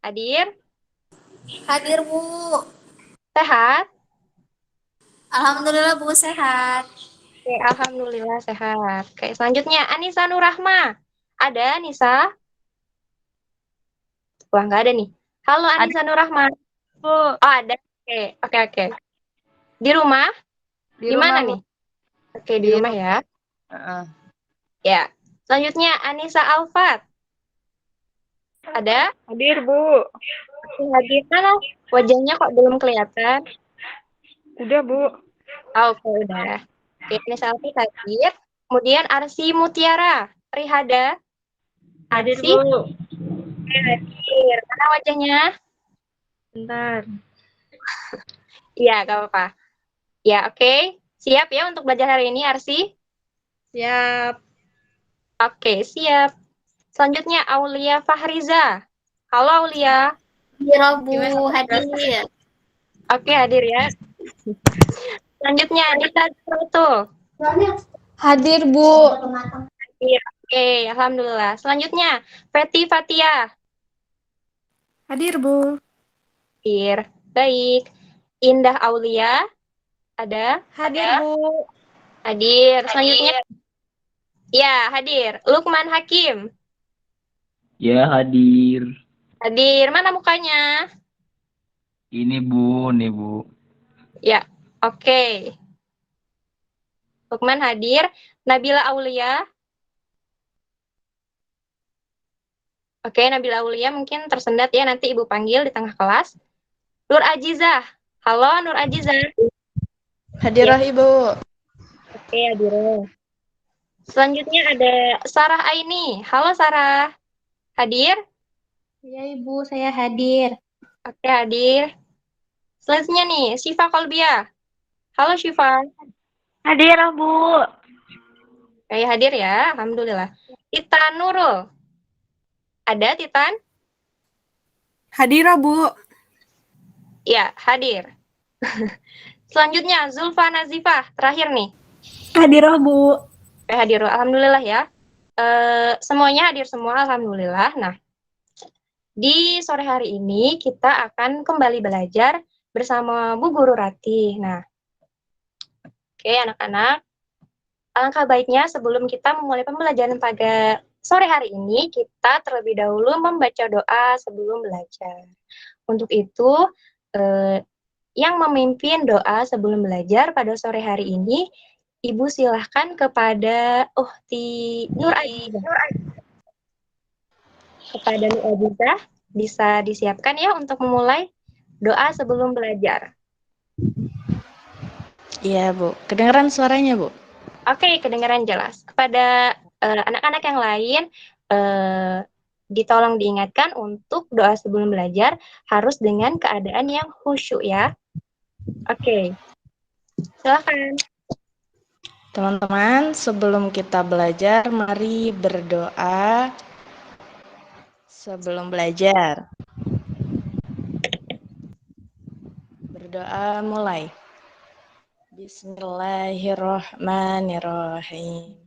hadir? Hadir, Bu. Sehat? Alhamdulillah, Bu, sehat. Oke, alhamdulillah sehat. Oke, selanjutnya Anissa Nurrahma. Ada Anissa? Wah, nggak ada nih. Halo Anissa Nurrahma. Bu, Oh, ada. Oke. Di rumah? Di mana nih? Oke, di rumah ya. Ya. Selanjutnya Anissa Alfat. Ada? hadir, Bu. Hadir mana? Wajahnya kok belum kelihatan? Udah, Bu. Oh, oke, udah. Oke, Anissa Alfat hadir. Kemudian Arsi Mutiara. Rihada. Hadir, Arsi? Bu. Oke, hadir. Mana wajahnya? Bentar. Iya, gak apa-apa. Ya, oke. Siap ya untuk belajar hari ini, Arsi? Siap. Oke, siap. Selanjutnya, Aulia Fahriza. Halo, Aulia. Iya, Bu. Gimana? Hadir. Oke, hadir ya. Selanjutnya, Dita Tutul. Hadir, Bu. Iya, oke, alhamdulillah. Selanjutnya, Feti Fatia. Hadir, Bu. Hadir. Baik. Indah Aulia. Ada? Hadir, Bu. Hadir. Selanjutnya, ya, hadir. Lukman Hakim. Ya, hadir. Hadir. Mana mukanya? Ini Bu. Ya, oke. Lukman hadir. Nabila Aulia. Oke, Nabila Aulia mungkin tersendat ya, nanti Ibu panggil di tengah kelas. Nur Ajizah. Halo, Nur Ajizah. Hadirah, Ibu. Oke, hadir. Selanjutnya ada Sarah Aini. Halo, Sarah. Hadir? Iya, Ibu. Saya hadir. Oke, hadir. Selanjutnya nih, Syifa Kolbia. Halo, Syifa. Hadir, Bu. Oke, hadir ya. Alhamdulillah. Titan Nurul. Ada, Titan? Hadirah, Bu. Ya, hadir. Selanjutnya, Zulfa Nazifah. Terakhir nih. Hadirah, Bu. Oke, hadir. Alhamdulillah ya. Semuanya hadir semua, Alhamdulillah. Nah, di sore hari ini kita akan kembali belajar bersama Bu Guru Ratih. Nah, oke anak-anak, alangkah baiknya sebelum kita memulai pembelajaran pada sore hari ini, kita terlebih dahulu membaca doa sebelum belajar. Untuk itu, yang memimpin doa sebelum belajar pada sore hari ini, Ibu silahkan kepada Nur Ajizah. Kepada Nur Ajizah, bisa disiapkan ya untuk memulai doa sebelum belajar. Iya, Bu. Kedengeran suaranya, Bu? Oke, kedengaran jelas. Kepada anak-anak yang lain, ditolong diingatkan untuk doa sebelum belajar harus dengan keadaan yang khusyuk ya. Oke, silakan. Teman-teman, sebelum kita belajar, mari berdoa sebelum belajar. Berdoa mulai. Bismillahirrahmanirrahim.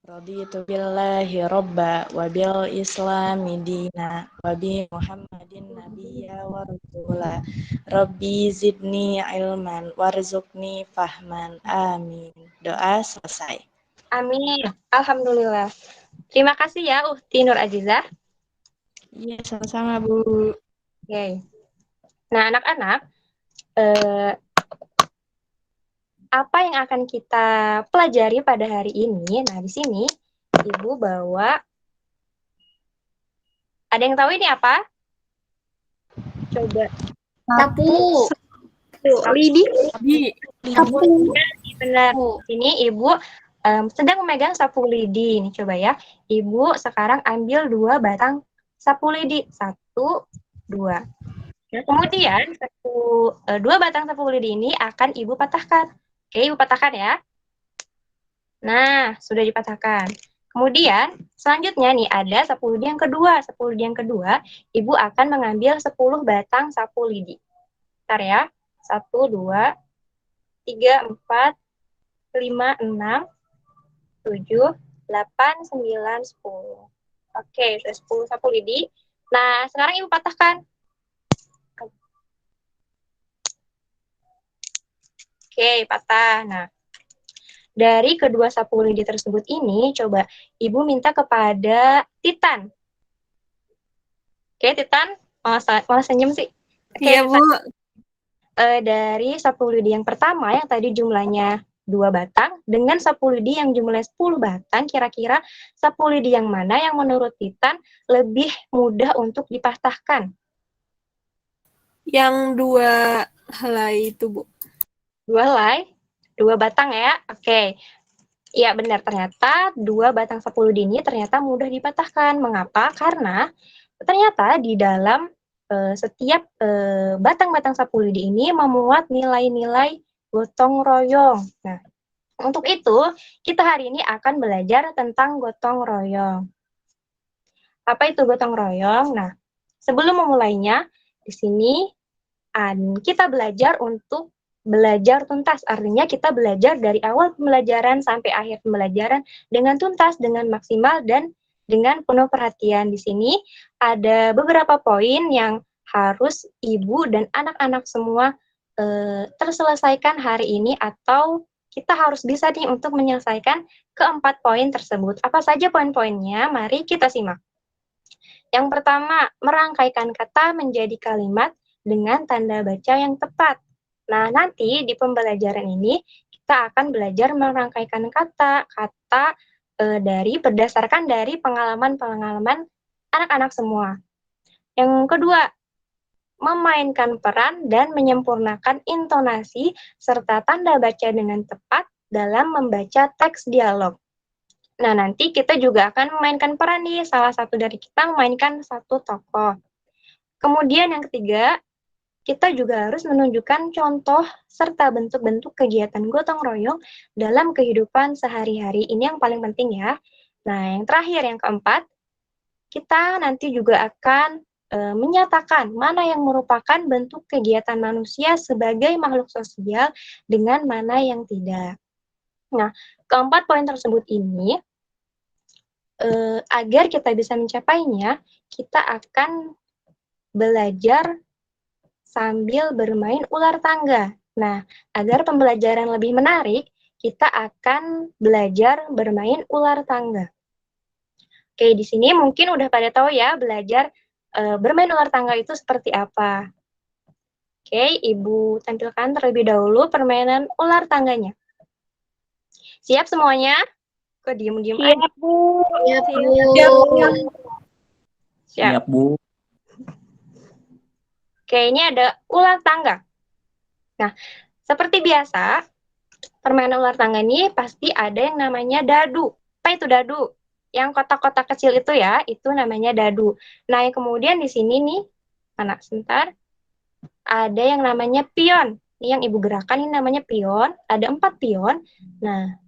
Raditu billahi robba wa bil islami dina wa bi muhammadin nabiyya wa rasula. Rabbi zidni ilman warzuqni fahman. Amin. Doa selesai. Amin. Alhamdulillah. Terima kasih ya Uhti Nur Ajizah. Iya, sama-sama, Bu. Oke. Nah, anak-anak, apa yang akan kita pelajari pada hari ini? Nah, di sini Ibu bawa, ada yang tahu ini apa? Coba. Sapu. Lidi. Sapu. Benar. Ini Ibu sedang memegang sapu lidi. Ini coba ya. Ibu sekarang ambil 2 batang sapu lidi. 1, 2. Nah, kemudian 2 batang sapu lidi ini akan Ibu patahkan. Oke, Ibu patahkan ya. Nah, sudah dipatahkan. Kemudian, selanjutnya nih ada sapu lidi yang kedua. Sapu lidi yang kedua, Ibu akan mengambil 10 batang sapu lidi. Bentar ya. 1, 2, 3, 4, 5, 6, 7, 8, 9, 10. Oke, sudah 10 sapu lidi. Nah, sekarang Ibu patahkan. Oke, patah. Nah, dari kedua sapu lidi tersebut ini, coba Ibu minta kepada Titan. Oke, Titan. Malah senyum sih. Oke, Iya, Bu. dari sapu lidi yang pertama, yang tadi jumlahnya 2 batang, dengan sapu lidi yang jumlahnya 10 batang, kira-kira sapu lidi yang mana yang menurut Titan lebih mudah untuk dipatahkan? Yang 2 helai itu, Bu. 2 helai, 2 batang ya. Oke. Iya benar, ternyata 2 batang sapu lidi ini ternyata mudah dipatahkan. Mengapa? Karena ternyata di dalam setiap batang-batang sapu lidi ini memuat nilai-nilai gotong royong. Nah, Untuk itu, kita hari ini akan belajar tentang gotong royong. Apa itu gotong royong? Nah, sebelum memulainya, di sini kita belajar untuk belajar tuntas. Artinya kita belajar dari awal pembelajaran sampai akhir pembelajaran dengan tuntas, dengan maksimal, dan dengan penuh perhatian. Di sini ada beberapa poin yang harus ibu dan anak-anak semua terselesaikan hari ini, atau kita harus bisa nih untuk menyelesaikan keempat poin tersebut. Apa saja poin-poinnya? Mari kita simak. Yang pertama, merangkaikan kata menjadi kalimat dengan tanda baca yang tepat. Nah, nanti di pembelajaran ini kita akan belajar merangkaikan kata-kata berdasarkan dari pengalaman-pengalaman anak-anak semua. Yang kedua, memainkan peran dan menyempurnakan intonasi serta tanda baca dengan tepat dalam membaca teks dialog. Nah, nanti kita juga akan memainkan peran nih, salah satu dari kita memainkan satu tokoh. Kemudian yang ketiga, kita juga harus menunjukkan contoh serta bentuk-bentuk kegiatan gotong royong dalam kehidupan sehari-hari. Ini yang paling penting ya. Nah, yang terakhir, yang keempat, kita nanti juga akan menyatakan mana yang merupakan bentuk kegiatan manusia sebagai makhluk sosial dengan mana yang tidak. Nah, keempat poin tersebut ini, agar kita bisa mencapainya, kita akan belajar sambil bermain ular tangga. Nah, agar pembelajaran lebih menarik, kita akan belajar bermain ular tangga. Oke, di sini mungkin udah pada tahu ya, belajar bermain ular tangga itu seperti apa. Oke, Ibu tampilkan terlebih dahulu permainan ular tangganya. Siap semuanya? Kok diem-diem aja? Siap, Bu. Iya, Bu. Siap, Bu. Oke, ini ada ular tangga. Nah, seperti biasa, permainan ular tangga ini pasti ada yang namanya dadu. Apa itu dadu? Yang kotak-kotak kecil itu ya, itu namanya dadu. Nah, yang kemudian di sini nih, mana sebentar, ada yang namanya pion. Ini yang Ibu gerakan, ini namanya pion. Ada 4 pion. Nah,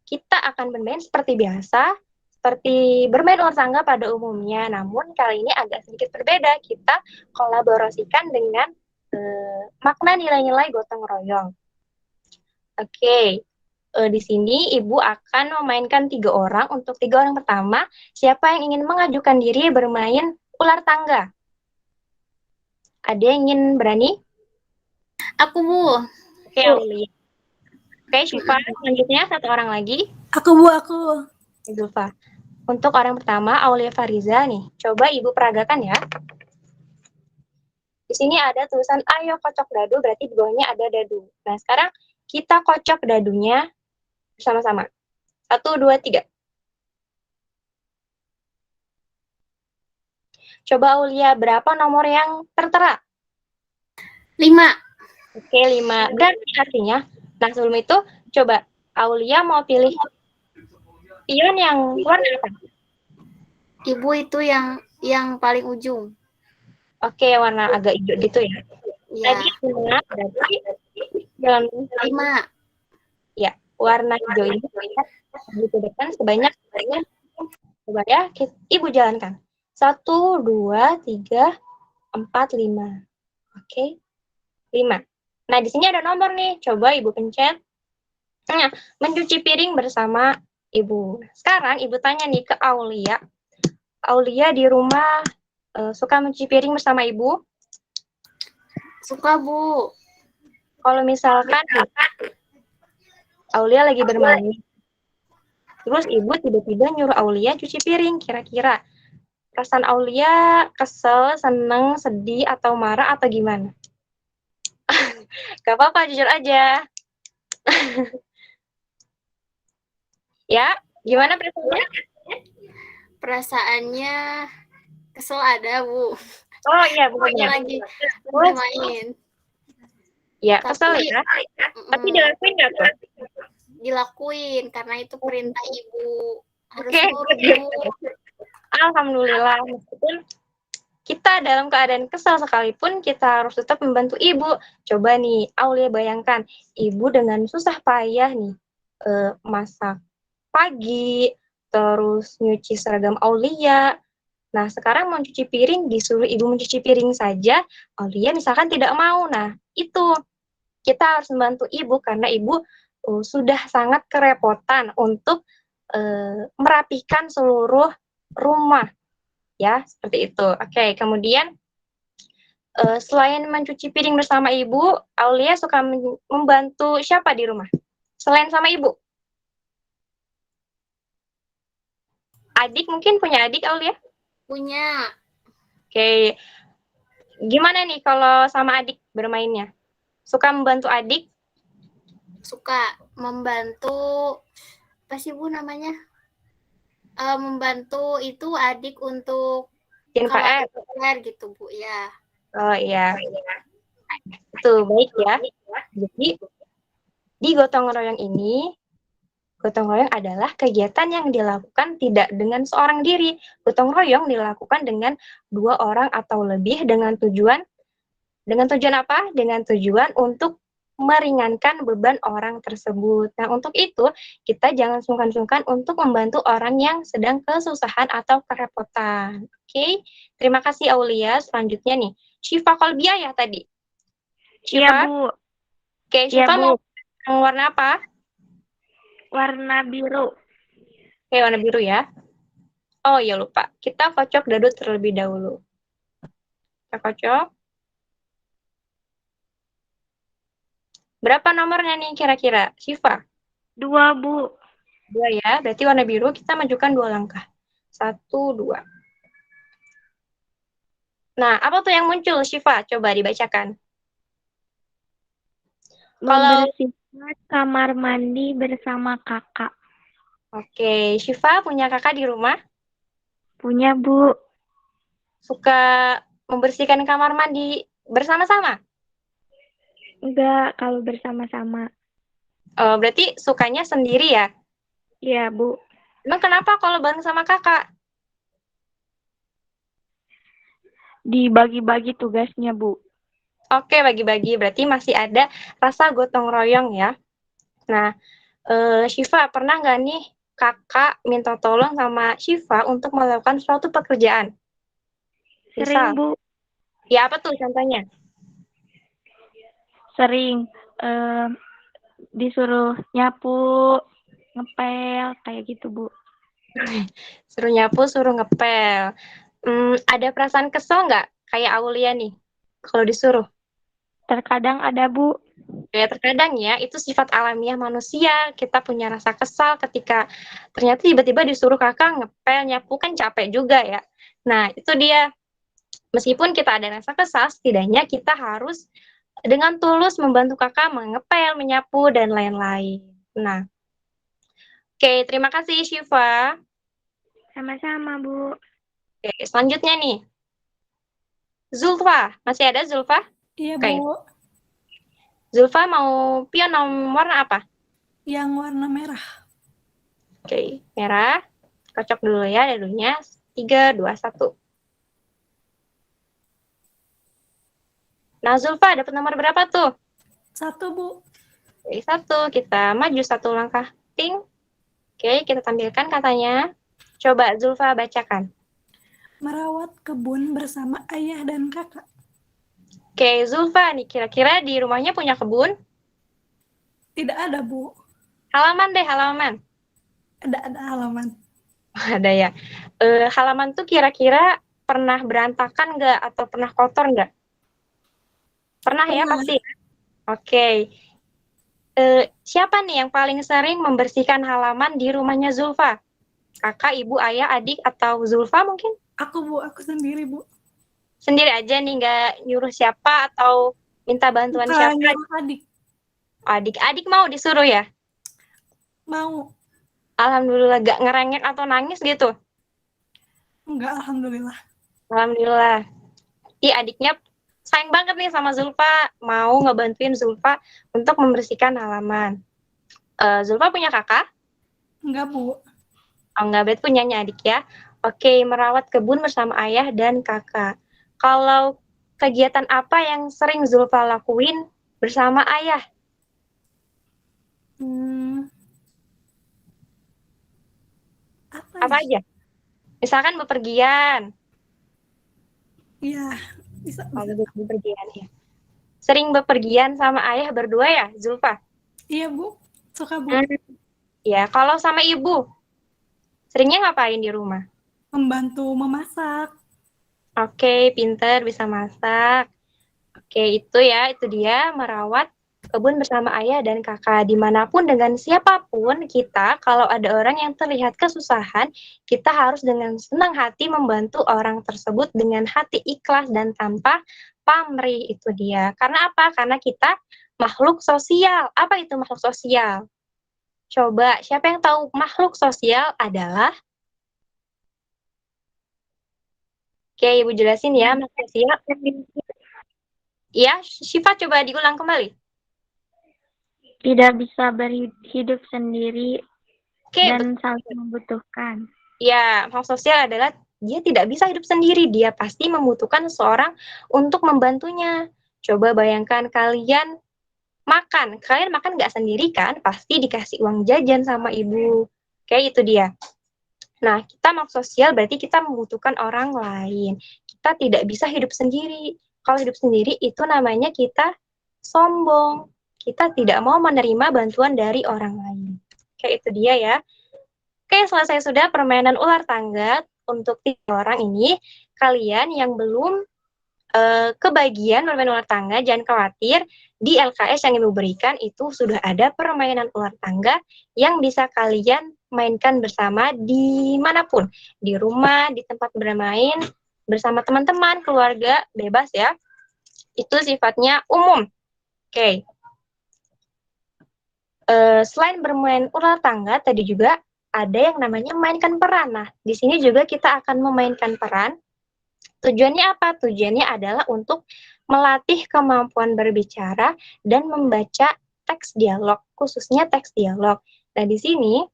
kita akan bermain seperti biasa, seperti bermain ular tangga pada umumnya. Namun kali ini agak sedikit berbeda. Kita kolaborasikan dengan makna nilai-nilai gotong royong. Oke, di sini Ibu akan memainkan 3 orang. Untuk 3 orang pertama, siapa yang ingin mengajukan diri bermain ular tangga? Ada yang ingin berani? Aku, Bu. Oke, Aulia. Oke, Syifa, selanjutnya 1 orang lagi. Aku, Bu, aku. Zulfa. Untuk orang pertama, Aulia Fariza nih. Coba Ibu peragakan ya. Di sini ada tulisan ayo kocok dadu, berarti di bawahnya ada dadu. Nah, sekarang kita kocok dadunya bersama-sama. 1, 2, 3. Coba Aulia, berapa nomor yang tertera? 5. Oke, 5. Berarti artinya, nah sebelum itu, coba Aulia mau pilih pion yang warna apa? Ibu itu yang paling ujung. Oke, warna agak hijau gitu ya. Iya. Tadi warna berarti jalan 5. ya, warna hijau ini di depan sebanyak. Coba ya, Ibu jalankan. 1, 2, 3, 4, 5. Oke, 5. Nah, di sini ada nomor nih. Coba Ibu pencet. Nah, mencuci piring bersama Ibu. Sekarang Ibu tanya nih ke Aulia. Aulia di rumah suka mencuci piring bersama Ibu? Suka, Bu. Kalau misalkan Aulia lagi bermain, terus Ibu tiba-tiba nyuruh Aulia cuci piring, kira-kira perasaan Aulia kesel, seneng, sedih, atau marah, atau gimana? Gak apa-apa, jujur aja. Ya, gimana perasaannya? Perasaannya kesel ada, Bu. Oh iya, Pokoknya benar. lagi bermain. Ya, kesel ya. Tapi dilakuin nggak tuh? Dilakuin, karena itu perintah Ibu. Harus Oke, nurut, Bu. Alhamdulillah, meskipun kita dalam keadaan kesal sekalipun, kita harus tetap membantu Ibu. Coba nih, Aulia bayangkan, Ibu dengan susah payah nih, masak pagi, terus nyuci seragam Aulia. Nah, sekarang mau cuci piring, disuruh ibu mencuci piring saja, Aulia misalkan tidak mau. Nah, itu kita harus membantu ibu karena ibu sudah sangat kerepotan untuk merapikan seluruh rumah. Ya, seperti itu. Oke, kemudian selain mencuci piring bersama ibu, Aulia suka membantu siapa di rumah? Selain sama ibu? Adik mungkin punya adik, Aulia? Punya. Oke. Gimana nih kalau sama adik bermainnya? Suka membantu adik? Suka membantu, apa sih Bu namanya? Membantu itu adik untuk kalau PR? PR gitu Bu ya. Oh iya. Itu baik ya. Jadi di gotong royong ini, gotong royong adalah kegiatan yang dilakukan tidak dengan seorang diri. Gotong royong dilakukan dengan 2 orang atau lebih dengan tujuan apa? Dengan tujuan untuk meringankan beban orang tersebut. Nah, untuk itu kita jangan sungkan-sungkan untuk membantu orang yang sedang kesusahan atau kerepotan. Oke, terima kasih Aulia. Selanjutnya nih, Syifa Kolbia ya tadi. Iya, Syifa, Bu. oke, Iya, Syifa mau Bu. warna apa? Warna biru. Oke, warna biru ya. Oh ya lupa, kita kocok dadu terlebih dahulu. Kita kocok. Berapa nomornya nih kira-kira, Syifa? 2, Bu. 2 ya, berarti warna biru kita majukan 2 langkah. 1, 2. Nah, apa tuh yang muncul, Syifa? Coba dibacakan. Kalau Membersihkan kamar mandi bersama kakak. oke, Syifa punya kakak di rumah? Punya, Bu. Suka membersihkan kamar mandi bersama-sama? Enggak, kalau bersama-sama. Berarti sukanya sendiri ya? Iya, Bu. Emang kenapa kalau bareng sama kakak? Dibagi-bagi tugasnya, Bu. Oke, bagi-bagi. Berarti masih ada rasa gotong royong ya. Nah, Syifa, pernah nggak nih kakak minta tolong sama Syifa untuk melakukan suatu pekerjaan? Sering, Misal, Bu. ya apa tuh contohnya? Sering disuruh nyapu, ngepel, kayak gitu, Bu. Suruh nyapu, suruh ngepel. Ada perasaan kesel nggak? Kayak Aulia nih, kalau disuruh. Terkadang ada, Bu. Ya, terkadang ya, itu sifat alamiah manusia. Kita punya rasa kesal ketika ternyata tiba-tiba disuruh kakak ngepel, nyapu, kan capek juga ya. Nah, itu dia. Meskipun kita ada rasa kesal, setidaknya kita harus dengan tulus membantu kakak mengepel, menyapu, dan lain-lain. Nah, oke, terima kasih Syifa. Sama-sama, Bu. Oke, selanjutnya nih. Zulfa, masih ada Zulfa? Iya, Oke. Bu. Zulfa mau pion nomor apa? Yang warna merah. Oke, merah. Kocok dulu ya dadunya. 3, 2, 1. Nah, Zulfa dapat nomor berapa tuh? 1, Bu. Oke, 1. Kita maju 1 langkah. Ting. Oke, kita tampilkan katanya. Coba Zulfa bacakan. Merawat kebun bersama ayah dan kakak. Oke, Zulfa nih kira-kira di rumahnya punya kebun? Tidak ada, Bu. Halaman deh, halaman. Ada halaman. Ada ya. Halaman tuh kira-kira pernah berantakan nggak atau pernah kotor nggak? Pernah ya Pernah. pasti. Oke. Siapa nih yang paling sering membersihkan halaman di rumahnya Zulfa? Kakak, ibu, ayah, adik, atau Zulfa mungkin? Aku, Bu. Aku sendiri, Bu. Sendiri aja nih, nggak nyuruh siapa atau minta bantuan Bukan siapa? nyuruh adik. Adik mau disuruh ya? Mau. Alhamdulillah, gak ngerengek atau nangis gitu? Enggak, alhamdulillah. Alhamdulillah. Jadi adiknya sayang banget nih sama Zulfa, mau ngebantuin Zulfa untuk membersihkan halaman. Zulfa punya kakak? Enggak, Bu. Oh, enggak, berarti punyanya adik ya. Oke, merawat kebun bersama ayah dan kakak. Kalau kegiatan apa yang sering Zulfa lakuin bersama ayah? Apa aja? Misalkan bepergian. Iya, bisa. Bepergian ya. Sering bepergian sama ayah berdua ya, Zulfa? Iya, Bu. Suka, Bu. Ya, kalau sama ibu, seringnya ngapain di rumah? Membantu memasak. Oke, pinter, bisa masak. Oke, itu dia merawat kebun bersama ayah dan kakak. Dimanapun dengan siapapun kita, kalau ada orang yang terlihat kesusahan, kita harus dengan senang hati membantu orang tersebut dengan hati ikhlas dan tanpa pamrih. Itu dia. Karena apa? Karena kita makhluk sosial. Apa itu makhluk sosial? Coba, siapa yang tahu makhluk sosial adalah? Oke, Ibu jelasin ya, makhluk sosial. Ya, Syifa coba diulang kembali. Tidak bisa berhidup sendiri Oke, dan saling membutuhkan. ya, makhluk sosial adalah dia tidak bisa hidup sendiri, dia pasti membutuhkan seseorang untuk membantunya. Coba bayangkan kalian makan nggak sendiri kan? Pasti dikasih uang jajan sama ibu. Kayak itu dia. Nah, kita makhluk sosial berarti kita membutuhkan orang lain. Kita tidak bisa hidup sendiri. Kalau hidup sendiri itu namanya kita sombong. Kita tidak mau menerima bantuan dari orang lain. Kayak itu dia ya. Oke, selesai sudah permainan ular tangga untuk 3 orang ini. Kalian yang belum kebagian bermain ular tangga, jangan khawatir. Di LKS yang Ibu berikan itu sudah ada permainan ular tangga yang bisa kalian mainkan bersama dimanapun. Di rumah, di tempat bermain, bersama teman-teman, keluarga, bebas ya. Itu sifatnya umum. Oke. Selain bermain ular tangga, tadi juga ada yang namanya mainkan peran. Nah, di sini juga kita akan memainkan peran. Tujuannya apa? Tujuannya adalah untuk melatih kemampuan berbicara dan membaca teks dialog, khususnya teks dialog. Nah, di sini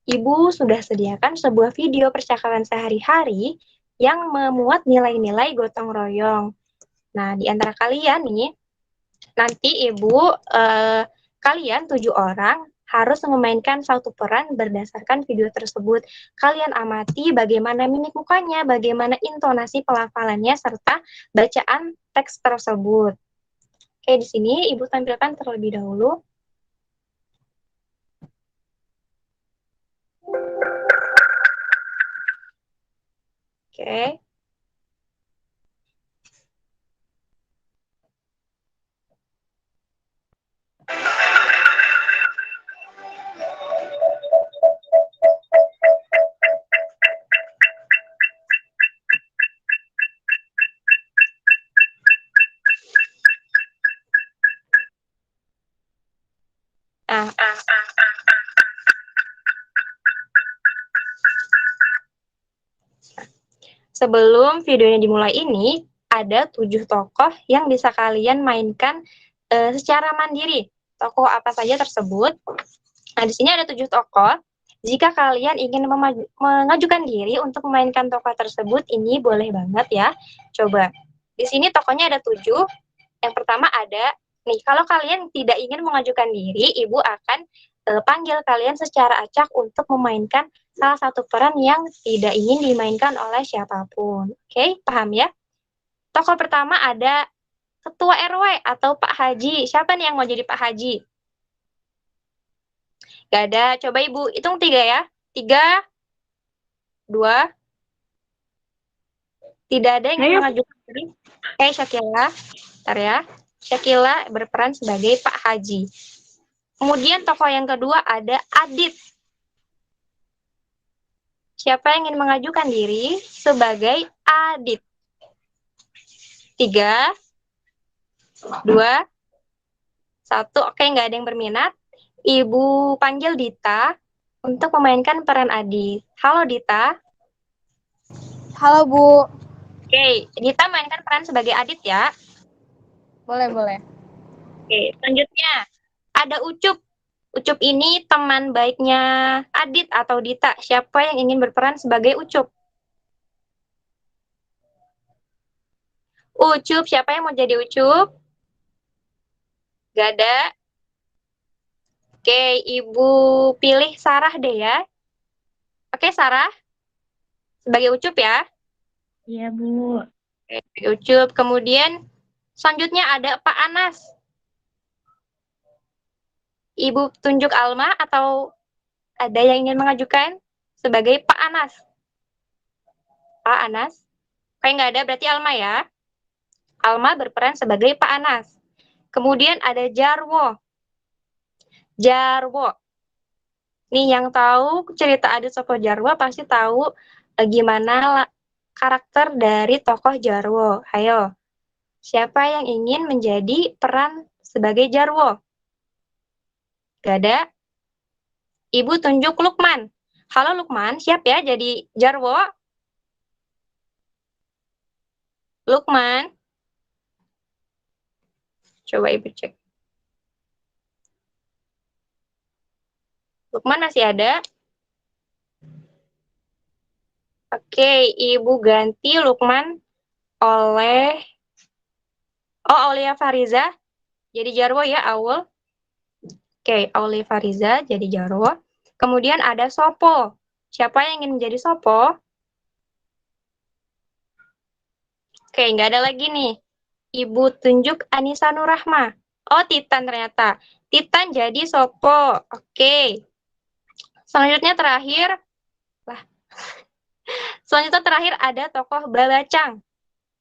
Ibu sudah sediakan sebuah video percakapan sehari-hari yang memuat nilai-nilai gotong royong. Nah, di antara kalian nih, nanti kalian 7 orang harus memainkan satu peran berdasarkan video tersebut. Kalian amati bagaimana mimik mukanya, bagaimana intonasi pelafalannya, serta bacaan teks tersebut. Oke, di sini Ibu tampilkan terlebih dahulu. Oke. Sebelum videonya dimulai ini, ada 7 tokoh yang bisa kalian mainkan secara mandiri. Tokoh apa saja tersebut? Nah, di sini ada 7 tokoh. Jika kalian ingin mengajukan diri untuk memainkan tokoh tersebut, ini boleh banget ya. Coba. Di sini tokohnya ada 7. Yang pertama ada, nih, kalau kalian tidak ingin mengajukan diri, Ibu akan panggil kalian secara acak untuk memainkan salah satu peran yang tidak ingin dimainkan oleh siapapun. Oke, paham ya? Tokoh pertama ada Ketua RW atau Pak Haji. Siapa nih yang mau jadi Pak Haji? Gak ada. Coba Ibu hitung 3 ya. 3, 2. Tidak ada yang mengajukan diri. Oke, Syakila. Bentar ya. Syakila berperan sebagai Pak Haji. Kemudian tokoh yang kedua ada Adit. Siapa yang ingin mengajukan diri sebagai Adit? 3, 2, 1. Oke, nggak ada yang berminat. Ibu panggil Dita untuk memainkan peran Adit. Halo Dita. Halo Bu. Oke, Dita mainkan peran sebagai Adit ya. Boleh, boleh. Oke, selanjutnya ada Ucup. Ucup ini teman baiknya Adit atau Dita. Siapa yang ingin berperan sebagai Ucup? Ucup, siapa yang mau jadi Ucup? Gak ada. Oke, Ibu pilih Sarah deh ya. Oke, Sarah. Sebagai Ucup ya. Iya, Bu. Oke, sebagai Ucup. Kemudian selanjutnya ada Pak Anas. Ibu tunjuk Alma atau ada yang ingin mengajukan sebagai Pak Anas? Pak Anas? Kayak nggak ada, berarti Alma ya. Alma berperan sebagai Pak Anas. Kemudian ada Jarwo. Jarwo. Nih yang tahu cerita Adit Soko Jarwo pasti tahu gimana karakter dari tokoh Jarwo. Ayo, siapa yang ingin menjadi peran sebagai Jarwo? Gak ada? Ibu tunjuk Lukman. Halo Lukman, siap ya jadi Jarwo? Lukman. Coba Ibu cek. Lukman masih ada? Oke, Ibu ganti Lukman oleh Aulia Fariza jadi Jarwo ya, Aul. Oke, Aulia Fariza jadi Jarwo. Kemudian ada Sopo. Siapa yang ingin menjadi Sopo? Oke, nggak ada lagi nih. Ibu tunjuk Anissa Nurrahma. Oh, Titan ternyata. Titan jadi Sopo. Oke. Selanjutnya terakhir. Selanjutnya terakhir ada tokoh Babacang.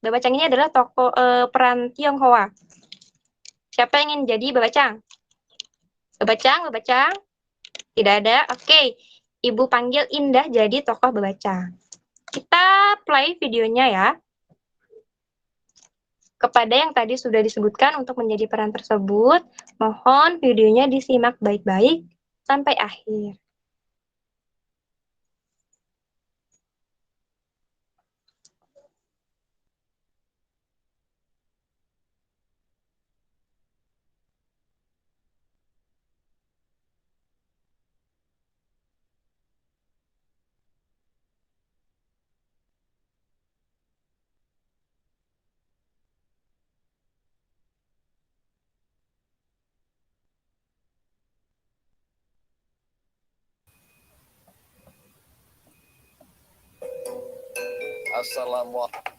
Babacang ini adalah tokoh peran Tionghoa. Siapa yang ingin jadi Babacang? Babacang, Babacang. Tidak ada. Oke. Ibu panggil Indah jadi tokoh Babacang. Kita play videonya ya. Kepada yang tadi sudah disebutkan untuk menjadi peran tersebut, mohon videonya disimak baik-baik sampai akhir. Assalamualaikum.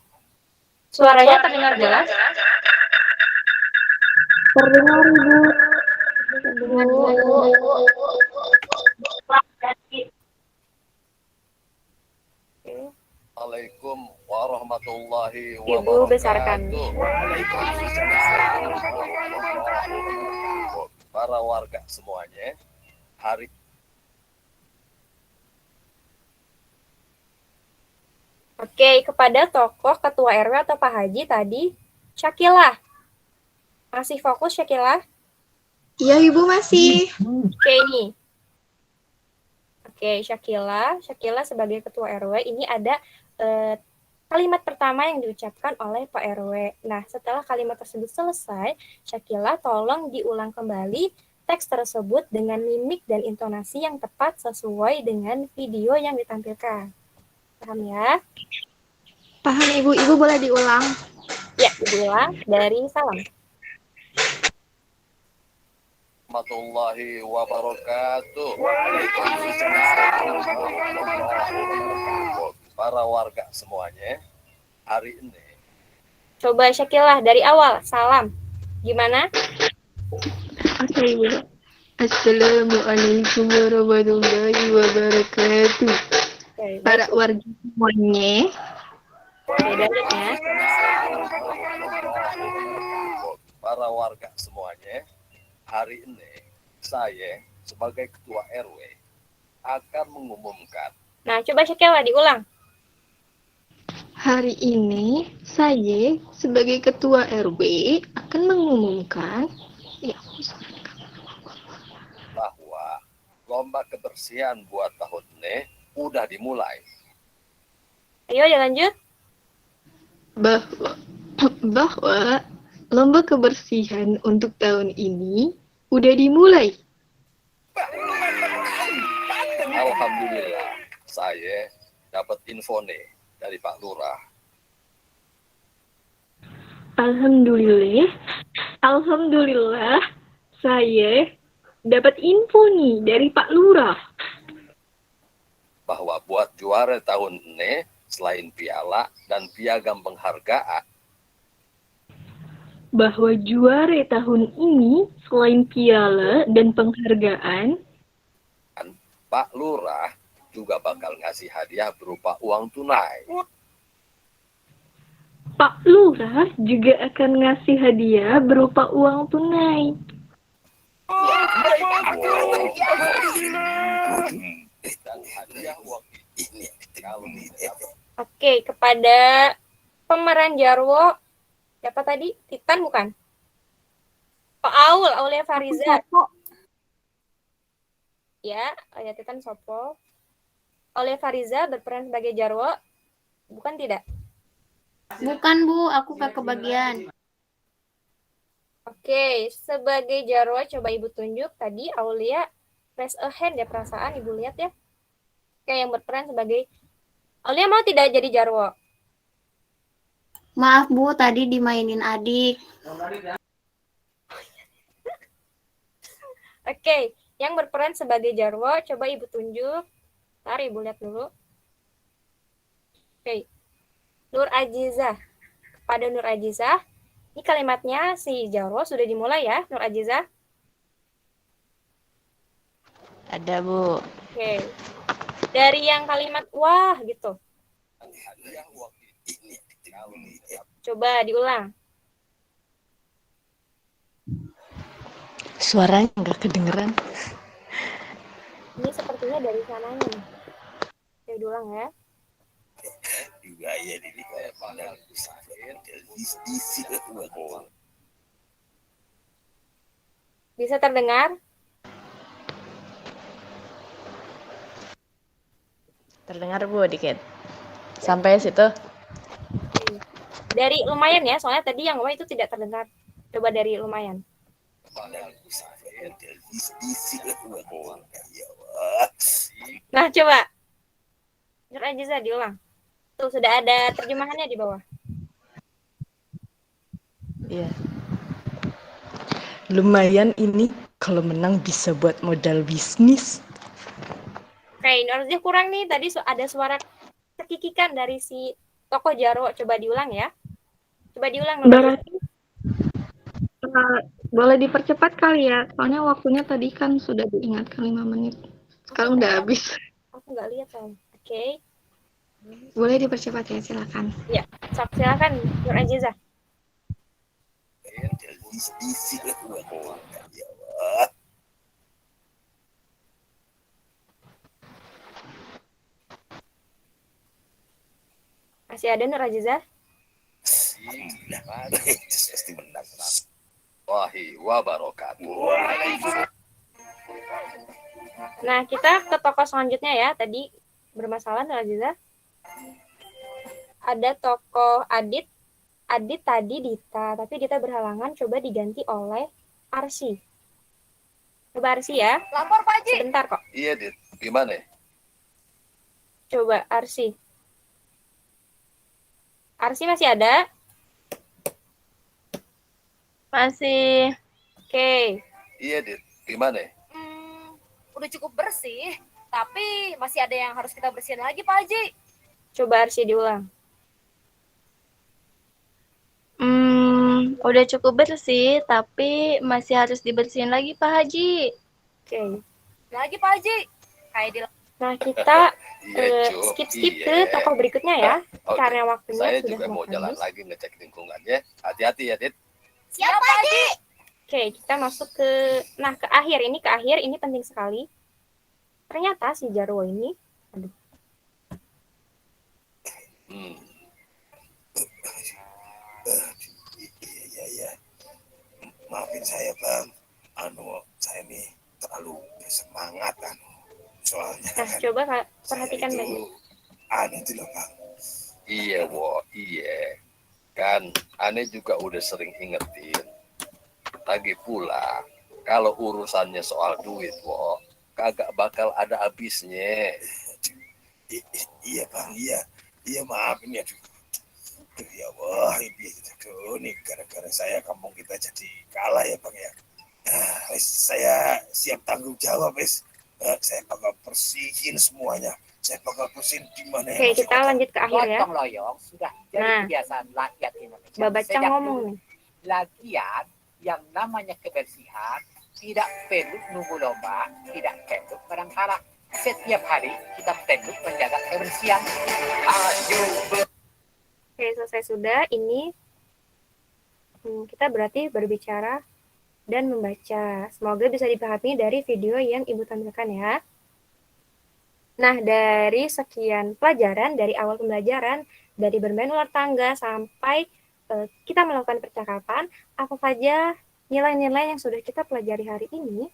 Suaranya terdengar jelas? Terdengar, Ibu. Assalamualaikum warahmatullahi Ibu besarkan. Para warga semuanya, hari Oke, kepada tokoh Ketua RW atau Pak Haji tadi, Syakila. Masih fokus Syakila? Iya, Ibu masih. Oke, ini. Oke, Syakila. Syakila sebagai Ketua RW, ini ada kalimat pertama yang diucapkan oleh Pak RW. Nah, setelah kalimat tersebut selesai, Syakila tolong diulang kembali teks tersebut dengan mimik dan intonasi yang tepat sesuai dengan video yang ditampilkan. Paham ya? Paham, Ibu. Ibu boleh diulang. Ya, Ibu ulang dari salam. warahmatullahi wabarakatuh. Para warga semuanya, hari ini. Coba Syakila dari awal, salam. Gimana? Oke, Ibu. Assalamualaikum warahmatullahi wabarakatuh. Oke, Para warga semuanya. bedanya. Para warga semuanya, hari ini saya sebagai Ketua RW akan mengumumkan. Nah, coba Syakila diulang. Hari ini saya sebagai Ketua RW akan mengumumkan bahwa lomba kebersihan buat tahun ini udah dimulai. Ayo dilanjut. Bahwa lomba kebersihan untuk tahun ini udah dimulai. Alhamdulillah, saya dapat info nih dari Pak Lurah. Alhamdulillah, saya dapat info nih dari Pak Lurah. bahwa buat juara tahun ini selain piala dan piagam penghargaan, Bahwa juara tahun ini selain piala dan penghargaan, Pak Lurah juga bakal ngasih hadiah berupa uang tunai. Pak Lurah juga akan ngasih hadiah berupa uang tunai. Dan hadiah uang ini kalau Oke, kepada pemeran Jarwo, siapa tadi? Titan bukan? Pak Aulia Fariza. Ya, Aulia Titan Sopo. Aulia Fariza berperan sebagai Jarwo, bukan tidak? Bukan Bu, aku gak kebagian. Oke, sebagai Jarwo coba Ibu tunjuk tadi Aulia raise a hand ya perasaan Ibu lihat ya. Oke, yang berperan sebagai Aulia mau tidak jadi Jarwo? Maaf Bu, tadi dimainin adik. Oke, yang berperan sebagai Jarwo coba Ibu tunjuk. Ntar Ibu lihat dulu. Oke. Nur Ajizah. Kepada Nur Ajizah, ini kalimatnya si Jarwo sudah dimulai ya, Nur Ajizah. Ada, Bu. Oke. Dari yang kalimat wah gitu. Coba diulang. Suaranya nggak kedengeran. Ini sepertinya dari sananya nih. Oke, diulang ya. juga ya di pandang saya isi Bisa terdengar? Terdengar, Bu, dikit. Sampai situ. Dari lumayan ya, soalnya tadi yang wah itu tidak terdengar. Coba dari lumayan. Nah, coba. Nur Ajizah diulang. Tuh, sudah ada terjemahannya di bawah. Iya. Lumayan ini kalau menang bisa buat modal bisnis. Oke, Nur Ajizah kurang nih. Tadi ada suara kekikikan dari si tokoh Jarwo. Coba diulang ya. Coba diulang. Nur Ajizah. Berarti boleh dipercepat kali ya, soalnya waktunya tadi kan sudah diingatkan 5 menit. Sekarang udah habis. Aku nggak lihat kan. Oke. Boleh dipercepat ya, silakan. Ya, sok silakan Nur Ajizah. Masih ada Nur Ajizah? Wahi wabarakatuh. Nah, kita ke tokoh selanjutnya ya. Tadi bermasalah Nur Ajizah. Ada tokoh Adit. Adit tadi Dita, tapi Dita berhalangan. Coba diganti oleh Arsi. Coba Arsi ya. Lapor Pak Haji. Sebentar kok. Iya, Dit. Gimana? Coba Arsi. Arsi masih ada? masih Oke. Iya, Dit. Gimana? Udah cukup bersih, tapi masih ada yang harus kita bersihin lagi Pak Haji. Coba Arsi diulang. udah cukup bersih, tapi masih harus dibersihin lagi Pak Haji. Oke. Lagi Pak Haji. Kayak di Nah, kita Iya, Cuk. skip ke Iya. tokoh berikutnya ya. Oke. Karena waktunya Saya sudah juga mau jalan habis. lagi ngecek lingkungannya. Hati-hati ya, Dit. Siap Pak Haji. Oke, kita masuk ke ke akhir ini penting sekali. Ternyata si Jarwo ini Hmm. Iya. Maafin saya, Bang. Saya nih terlalu semangat, Soalnya Nah, coba perhatikan baik. Itu loh, Bang. Iya, Wo. Iya. Kan, Ane juga udah sering ingetin. Lagi pula, kalau urusannya soal duit, Wo, kagak bakal ada habisnya. Iya, Bang. Iya, maafin ya. Ya wah, ini gara-gara saya kampung kita jadi kalah ya, Bang ya. Saya siap tanggung jawab, saya bakal bersihin semuanya Saya bakal pusing gimana ya. Oke, kita lanjut ke akhir ya. Gotong royong sudah jadi Nah, kebiasaan rakyat Indonesia. Babaca Sejak ngomong dulu. nih. Lagian yang namanya kebersihan tidak perlu nunggu lomba, tidak perlu menang kalah. Setiap hari kita perlu menjaga kebersihan. Ayo. Oke, selesai sudah. Ini kita berarti berbicara dan membaca. Semoga bisa dipahami dari video yang Ibu tampilkan ya. Nah, dari sekian pelajaran, dari awal pembelajaran, dari bermain ular tangga sampai kita melakukan percakapan, apa saja nilai-nilai yang sudah kita pelajari hari ini?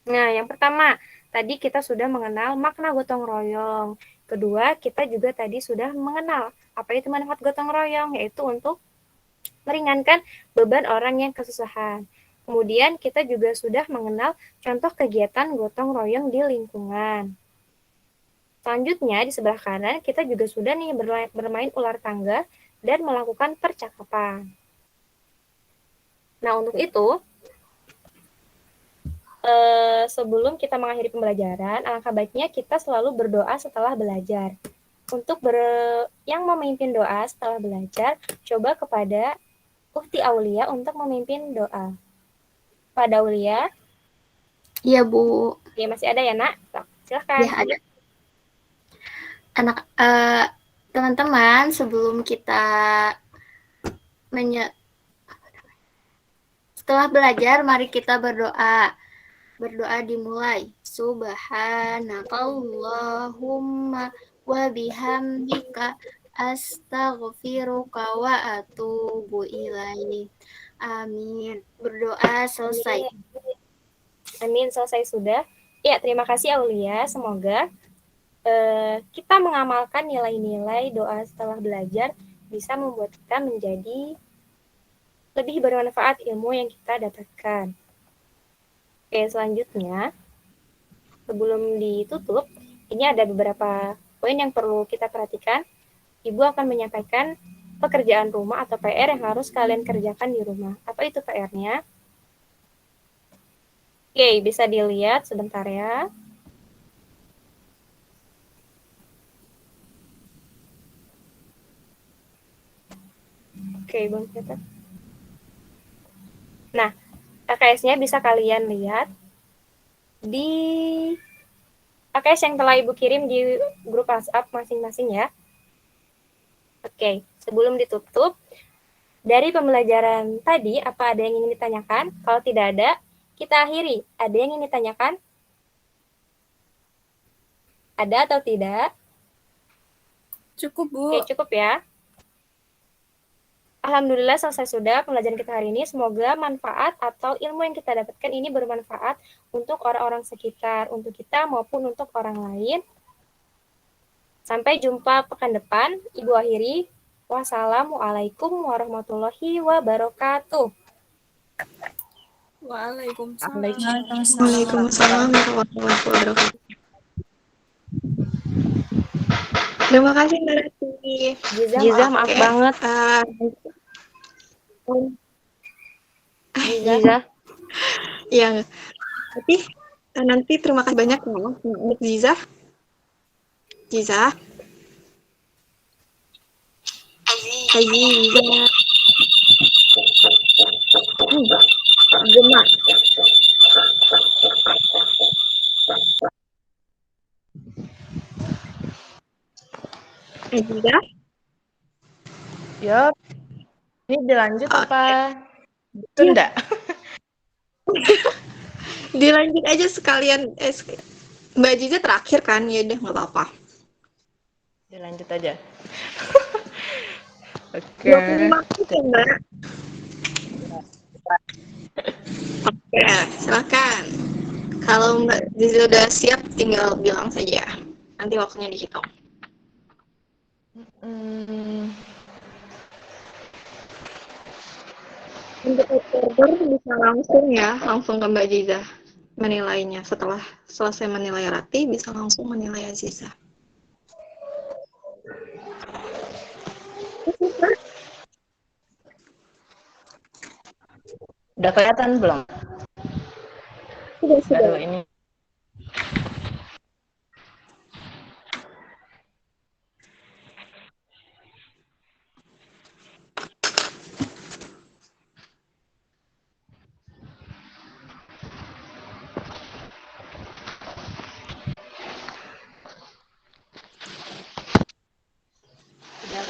Nah, yang pertama, tadi kita sudah mengenal makna gotong royong. Kedua, kita juga tadi sudah mengenal apa itu manfaat gotong royong, yaitu untuk meringankan beban orang yang kesusahan. Kemudian kita juga sudah mengenal contoh kegiatan gotong royong di lingkungan. Selanjutnya di sebelah kanan kita juga sudah nih bermain ular tangga dan melakukan percakapan. Nah, untuk itu sebelum kita mengakhiri pembelajaran, alangkah baiknya kita selalu berdoa setelah belajar. Untuk yang memimpin doa setelah belajar, coba kepada Ukti Aulia untuk memimpin doa. Pada Aulia? Iya, Bu. Ya, masih ada ya, Nak? Silahkan. Ya, ada. Teman-teman, sebelum kita setelah belajar, mari kita berdoa. Berdoa dimulai. Subhanakallahumma wa bihamdika astaghfiruka wa atubu ilaik. Amin. Berdoa selesai. Amin, selesai sudah. Ya, terima kasih Aulia. Semoga kita mengamalkan nilai-nilai doa setelah belajar bisa membuat kita menjadi lebih bermanfaat ilmu yang kita dapatkan. Oke, selanjutnya, sebelum ditutup, ini ada beberapa poin yang perlu kita perhatikan. Ibu akan menyampaikan pekerjaan rumah atau PR yang harus kalian kerjakan di rumah. Apa itu PR-nya? Oke, bisa dilihat sebentar ya. Oke, Bang Peter. Nah, AKS-nya bisa kalian lihat di AKS yang telah Ibu kirim di grup WhatsApp masing-masing ya. Oke, sebelum ditutup, dari pembelajaran tadi, apa ada yang ingin ditanyakan? Kalau tidak ada, kita akhiri. Ada yang ingin ditanyakan? Ada atau tidak? Cukup, Bu. Oke, cukup ya. Alhamdulillah selesai sudah pembelajaran kita hari ini. Semoga manfaat atau ilmu yang kita dapatkan ini bermanfaat untuk orang-orang sekitar, untuk kita maupun untuk orang lain. Sampai jumpa pekan depan. Ibu akhiri. Wassalamualaikum warahmatullahi wabarakatuh. Waalaikumsalam. Waalaikumsalam warahmatullahi wabarakatuh. Terima kasih Mbak Rati. Jiza, maaf banget. Jiza. Ya, tapi nanti terima kasih banyak ya untuk Jiza. Jiza. Hai Jiza. Gemak. Jiza. Yup. Ini dilanjut apa? Tunda. Dilanjut aja sekalian. Mbak Jiza terakhir kan? Ya udah nggak apa-apa. Dilanjut aja. Oke. 25 menit ya, Mbak. Oke, silakan. Kalau Mbak Jiza udah siap, tinggal bilang saja. Nanti waktunya dihitung. Untuk observer bisa langsung ya, langsung ke Mbak Jiza menilainya. Setelah selesai menilai Rati, bisa langsung menilai Aziza. Udah kelihatan belum? Sudah. Aduh, ini.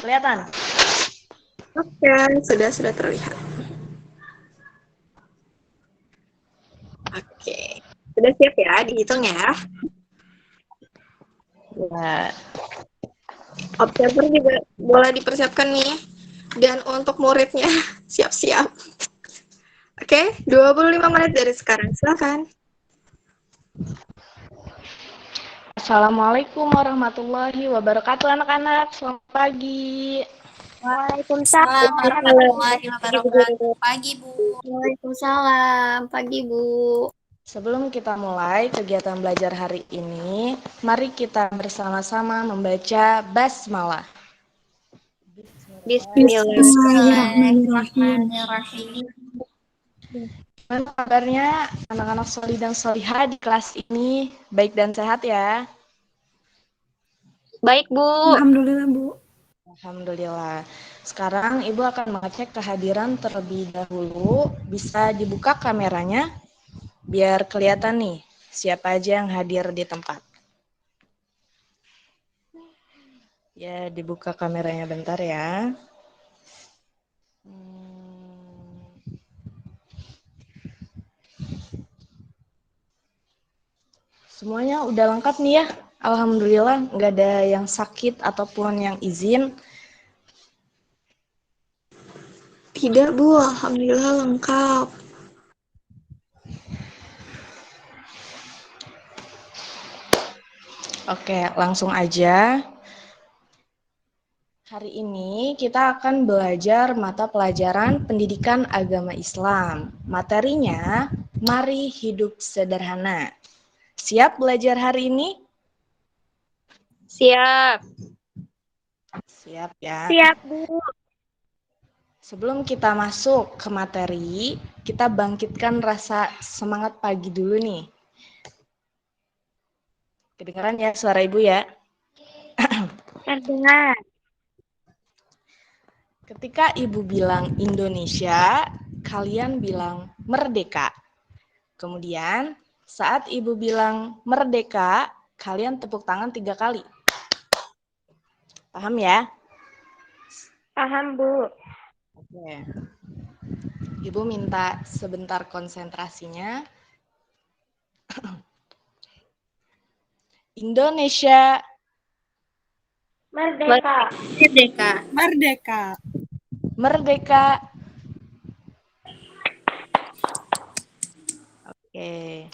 kelihatan? Oke, sudah terlihat. Oke, sudah siap ya, dihitung ya. Ya. Observer juga boleh dipersiapkan nih. Dan untuk muridnya, siap-siap. Oke, 25 menit dari sekarang, silakan. Assalamualaikum warahmatullahi wabarakatuh anak-anak. Selamat pagi. Waalaikumsalam warahmatullahi wabarakatuh. Pagi, Bu. Waalaikumsalam. Pagi, Bu. Sebelum kita mulai kegiatan belajar hari ini, mari kita bersama-sama membaca basmalah. Bismillahirrahmanirrahim. Gimana kabarnya anak-anak solih dan solihah di kelas ini? Baik dan sehat ya? Baik, Bu. Alhamdulillah, Bu. Alhamdulillah. Sekarang Ibu akan mengecek kehadiran terlebih dahulu. Bisa dibuka kameranya biar kelihatan nih siapa aja yang hadir di tempat. Ya, dibuka kameranya bentar ya. Semuanya udah lengkap nih ya. Alhamdulillah nggak ada yang sakit ataupun yang izin. Tidak, Bu. Alhamdulillah lengkap. Oke, langsung aja. Hari ini kita akan belajar mata pelajaran Pendidikan Agama Islam. Materinya, Mari Hidup Sederhana. Siap belajar hari ini? Siap. Siap ya. Siap, Bu. Sebelum kita masuk ke materi, kita bangkitkan rasa semangat pagi dulu nih. Kedengaran ya suara Ibu ya? Terdengar. Ketika Ibu bilang Indonesia, kalian bilang merdeka. Kemudian saat Ibu bilang merdeka, kalian tepuk tangan 3 kali. Paham ya? Paham, Bu. Oke. Ibu minta sebentar konsentrasinya. Indonesia Merdeka. Merdeka. Merdeka. merdeka. Oke.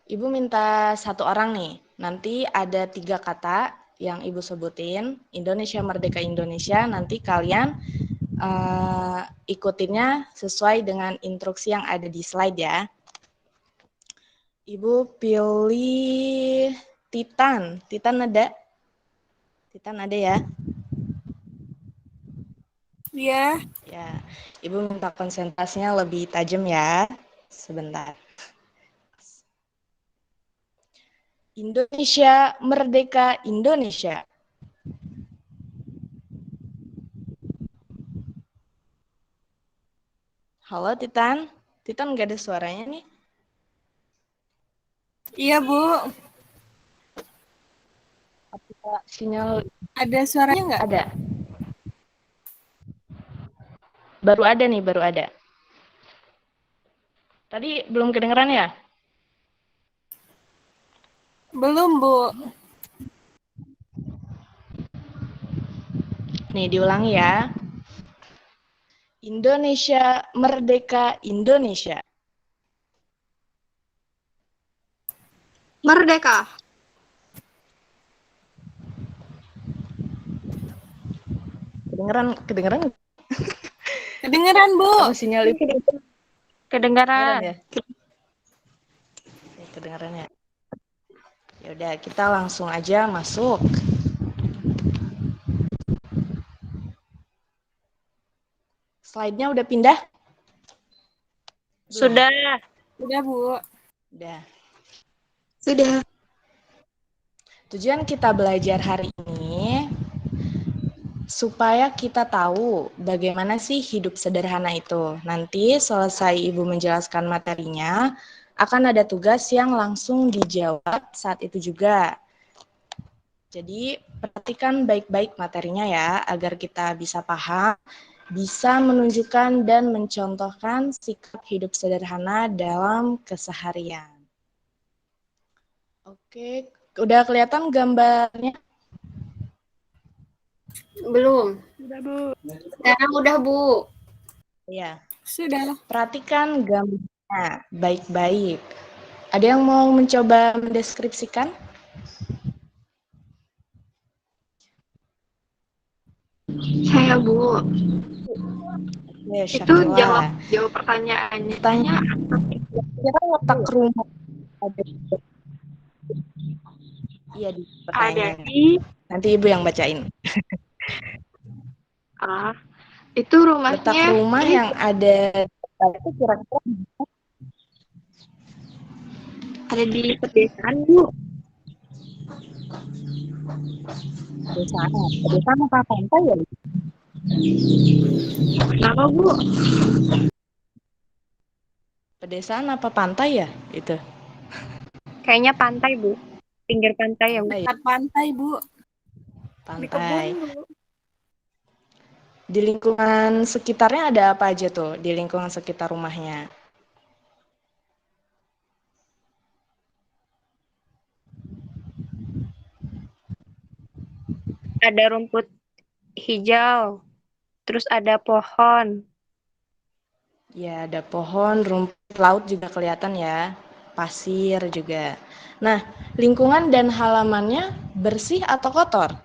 Ibu minta 1 orang nih. Nanti ada 3 kata yang Ibu sebutin. Indonesia merdeka Indonesia. Nanti kalian ikutinnya sesuai dengan instruksi yang ada di slide ya. Ibu pilih Titan. Titan ada? Titan ada ya? Iya. Ya. Ibu minta konsentrasinya lebih tajam ya. Sebentar. Indonesia merdeka Indonesia. Halo Titan. Titan nggak ada suaranya nih. Iya, Bu. Apakah sinyal Ada suaranya nggak? ada? Baru ada nih, baru ada. Tadi belum kedengeran ya? Belum, Bu. Nih, diulangi ya. Indonesia merdeka Indonesia. Merdeka. Kedengeran? Kedengeran, Bu. Oh, sinyal itu kedengeran Kedengaran. ya? Kedengeran ya? Ya udah, kita langsung aja masuk. Slide-nya udah pindah? Sudah. Udah, Bu. Udah. Sudah. Tujuan kita belajar hari ini supaya kita tahu bagaimana sih hidup sederhana itu. Nanti selesai Ibu menjelaskan materinya, akan ada tugas yang langsung dijawab saat itu juga. Jadi perhatikan baik-baik materinya ya, agar kita bisa paham, bisa menunjukkan dan mencontohkan sikap hidup sederhana dalam keseharian. Oke, udah kelihatan gambarnya? Belum. Sudah, Bu. Sekarang udah, Bu. Iya. Sudah. Perhatikan gambarnya baik-baik. Ada yang mau mencoba mendeskripsikan? Saya, Bu. Oke, Itu Syakila. jawab pertanyaannya. Tanya, kira letak rumah ada iya di Ada pertanyaannya. di Nanti Ibu yang bacain. itu rumahnya Letak rumah yang ada itu kira-kira ada di pedesaan, Bu. pedesaan apa pantai ya? Kenapa, Bu? Pedesaan apa pantai ya itu? Kayaknya pantai, Bu. Pinggir pantai ya, Bu. Dekat pantai, Bu. Di kebun, Pantai. Bu. Di lingkungan sekitarnya ada apa aja tuh di lingkungan sekitar rumahnya? Ada rumput hijau, terus ada pohon. Ya, ada pohon, rumput laut juga kelihatan ya, pasir juga. Nah, lingkungan dan halamannya bersih atau kotor?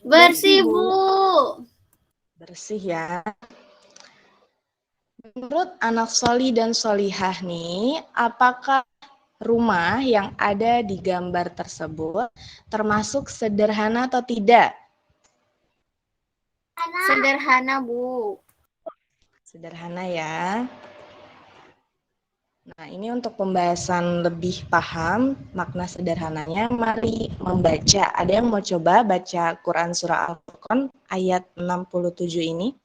Bersih, Bu. Bersih ya. Menurut anak soli dan solihah nih, apakah rumah yang ada di gambar tersebut termasuk sederhana atau tidak? Sederhana, Bu. Sederhana ya. Nah, ini untuk pembahasan lebih paham makna sederhananya, mari membaca. Ada yang mau coba baca Quran Surah Al-Furqan ayat 67 ini?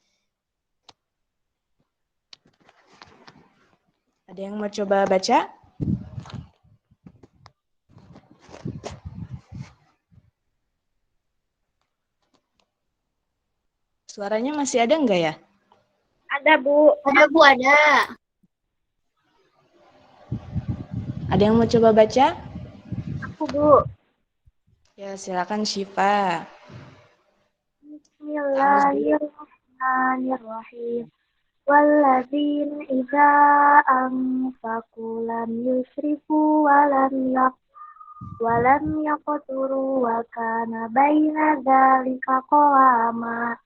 Ada yang mau coba baca? Suaranya masih ada enggak ya? Ada, Bu. Ada, Bu, ada. Ada yang mau coba baca? Aku, Bu. Ya, silakan Syifa. Bismillahirrahmanirrahim. Walladzina idza anfaqu lam yusrifu wa lam yaqturu wa kana baina dzalika qawama.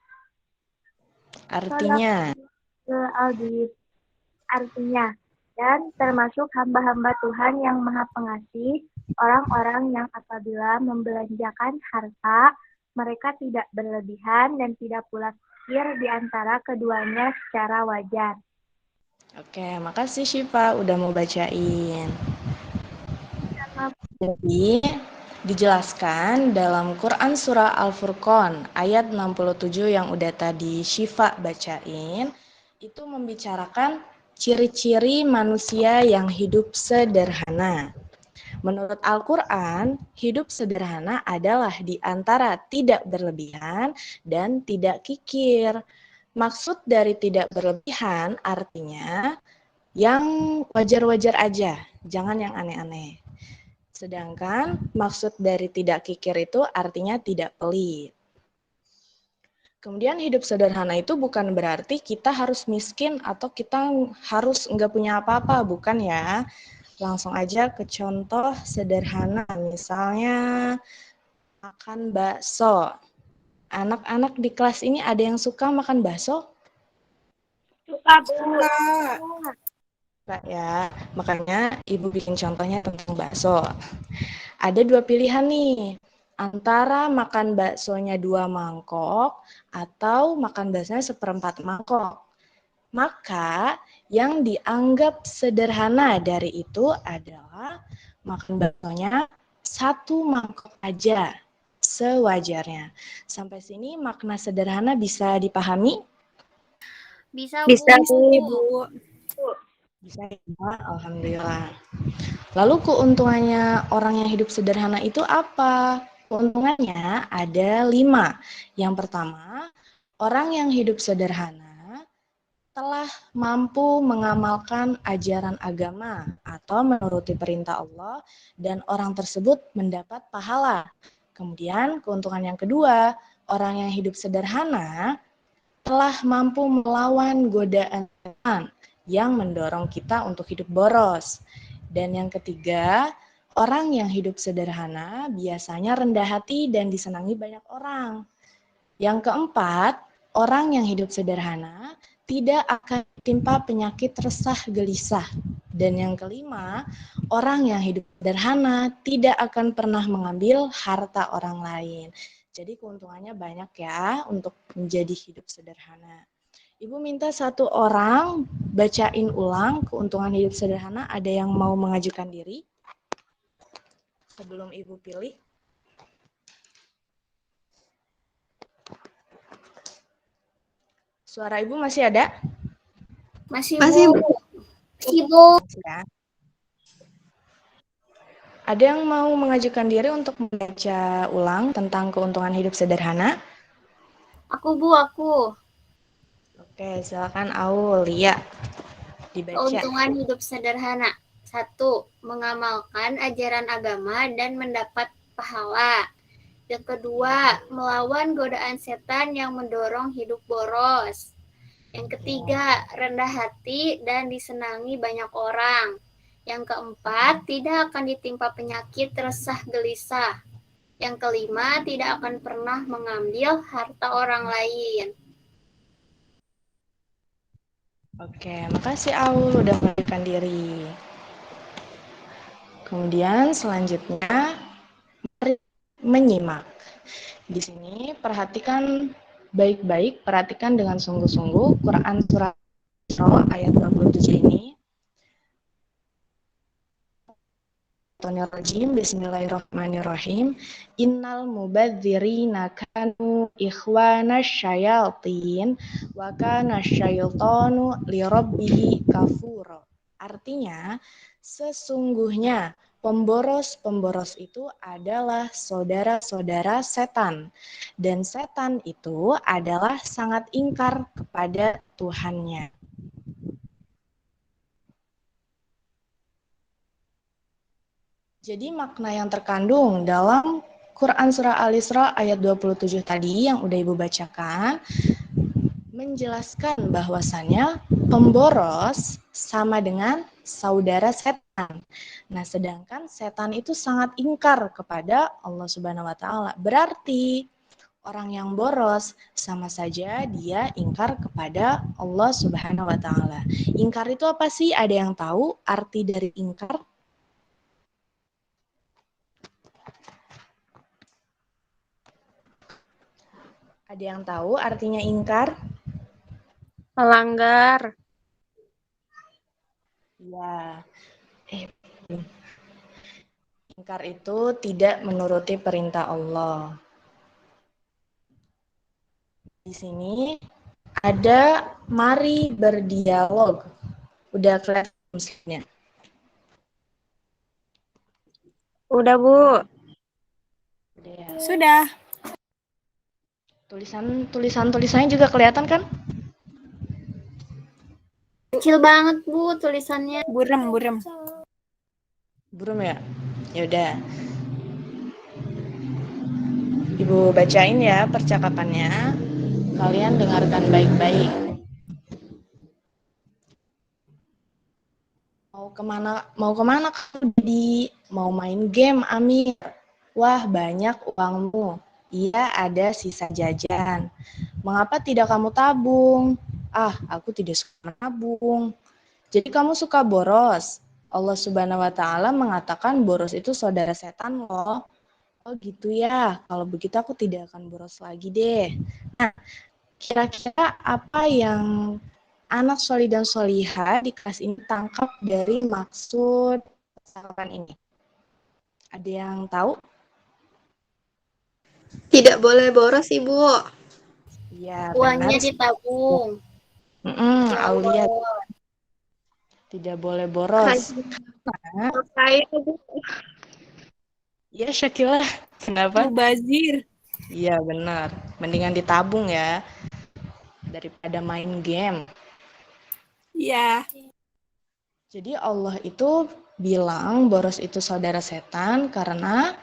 Artinya? Artinya, dan termasuk hamba-hamba Tuhan yang Maha Pengasih, orang-orang yang apabila membelanjakan harta, mereka tidak berlebihan dan tidak pula kikir di antara keduanya secara wajar. Oke, makasih Syifa udah mau bacain. Jadi, dijelaskan dalam Quran Surah Al-Furqan ayat 67 yang udah tadi Syifa bacain, itu membicarakan ciri-ciri manusia yang hidup sederhana. Menurut Al-Quran, hidup sederhana adalah di antara tidak berlebihan dan tidak kikir. Maksud dari tidak berlebihan artinya yang wajar-wajar aja, jangan yang aneh-aneh. Sedangkan maksud dari tidak kikir itu artinya tidak pelit. Kemudian hidup sederhana itu bukan berarti kita harus miskin atau kita harus nggak punya apa-apa, bukan ya. Langsung aja ke contoh sederhana, misalnya makan bakso. Anak-anak di kelas ini ada yang suka makan bakso? Suka, Bu. Suka ya, makanya Ibu bikin contohnya tentang bakso. Ada dua pilihan nih, antara makan baksonya 2 mangkok atau makan baksonya 1/4 mangkok. Maka yang dianggap sederhana dari itu adalah makan baksonya 1 mangkok aja, sewajarnya. Sampai sini makna sederhana bisa dipahami? Bisa, Bisa, Bu. Bisa ya, alhamdulillah. Lalu keuntungannya orang yang hidup sederhana itu apa? Keuntungannya ada 5. Yang pertama, orang yang hidup sederhana telah mampu mengamalkan ajaran agama atau menuruti perintah Allah dan orang tersebut mendapat pahala. Kemudian keuntungan yang kedua, orang yang hidup sederhana telah mampu melawan godaan setan yang mendorong kita untuk hidup boros. Dan yang ketiga, orang yang hidup sederhana biasanya rendah hati dan disenangi banyak orang. Yang keempat, orang yang hidup sederhana tidak akan ditimpa penyakit resah gelisah. Dan yang kelima, orang yang hidup sederhana tidak akan pernah mengambil harta orang lain. Jadi keuntungannya banyak ya untuk menjadi hidup sederhana. Ibu minta satu orang bacain ulang keuntungan hidup sederhana. Ada yang mau mengajukan diri? Sebelum Ibu pilih. Suara Ibu masih ada? Masih, Masih, Bu. Bu. Masih, Bu. Ya. Ada yang mau mengajukan diri untuk membaca ulang tentang keuntungan hidup sederhana? Aku, Bu, aku. Oke, silakan Aulia dibaca. Keuntungan hidup sederhana. 1. Mengamalkan ajaran agama dan mendapat pahala. Yang kedua, melawan godaan setan yang mendorong hidup boros. Yang ketiga, rendah hati dan disenangi banyak orang. Yang keempat, tidak akan ditimpa penyakit resah gelisah. Yang kelima, tidak akan pernah mengambil harta orang lain. Oke, makasih Aul udah mengajukan diri. Kemudian selanjutnya mari menyimak. Di sini perhatikan baik-baik, perhatikan dengan sungguh-sungguh Quran surah Isra ayat 27 ini. Bismillahirrahmanirrahim. Innal mubadzirina kanu ikhwana syayatin wa kana syaitanu lirabbihi kafura. Artinya, sesungguhnya pemboros-pemboros itu adalah saudara-saudara setan. Dan setan itu adalah sangat ingkar kepada Tuhannya. Jadi makna yang terkandung dalam Quran Surah Al-Isra ayat 27 tadi yang udah Ibu bacakan, menjelaskan bahwasannya pemboros sama dengan saudara setan. Nah, sedangkan setan itu sangat ingkar kepada Allah Subhanahu wa taala. Berarti orang yang boros sama saja dia ingkar kepada Allah Subhanahu wa taala. Ingkar itu apa sih? Ada yang tahu arti dari ingkar? Ada yang tahu artinya ingkar? Melanggar. Ya. Ingkar itu tidak menuruti perintah Allah. Di sini ada mari berdialog. Udah kelihatan slide-nya? Udah, Bu. Udah ya. Sudah. Tulisannya juga kelihatan kan? Kecil banget, Bu, tulisannya. Burem. Burum ya? Ya udah. Ibu bacain ya percakapannya. Kalian dengarkan baik-baik. Mau kemana kamu jadi? Mau main game, Amir? Wah, banyak uangmu. Iya, ada sisa jajan. Mengapa tidak kamu tabung? Ah, aku tidak suka menabung. Jadi kamu suka boros? Allah Subhanahu wa taala mengatakan boros itu saudara setan loh. Oh gitu ya, kalau begitu aku tidak akan boros lagi deh. Nah, kira-kira apa yang anak solih dan solihah di kelas ini tangkap dari maksud percakapan ini? Ada yang tahu? Tidak boleh boros, Ibu. Iya, Uangnya benar. ditabung. Aulia tidak boleh boros. Saya, Bu. Ya, Syakila. Kenapa? Mubazir. Iya benar. Mendingan ditabung ya daripada main game. Iya. Jadi Allah itu bilang boros itu saudara setan karena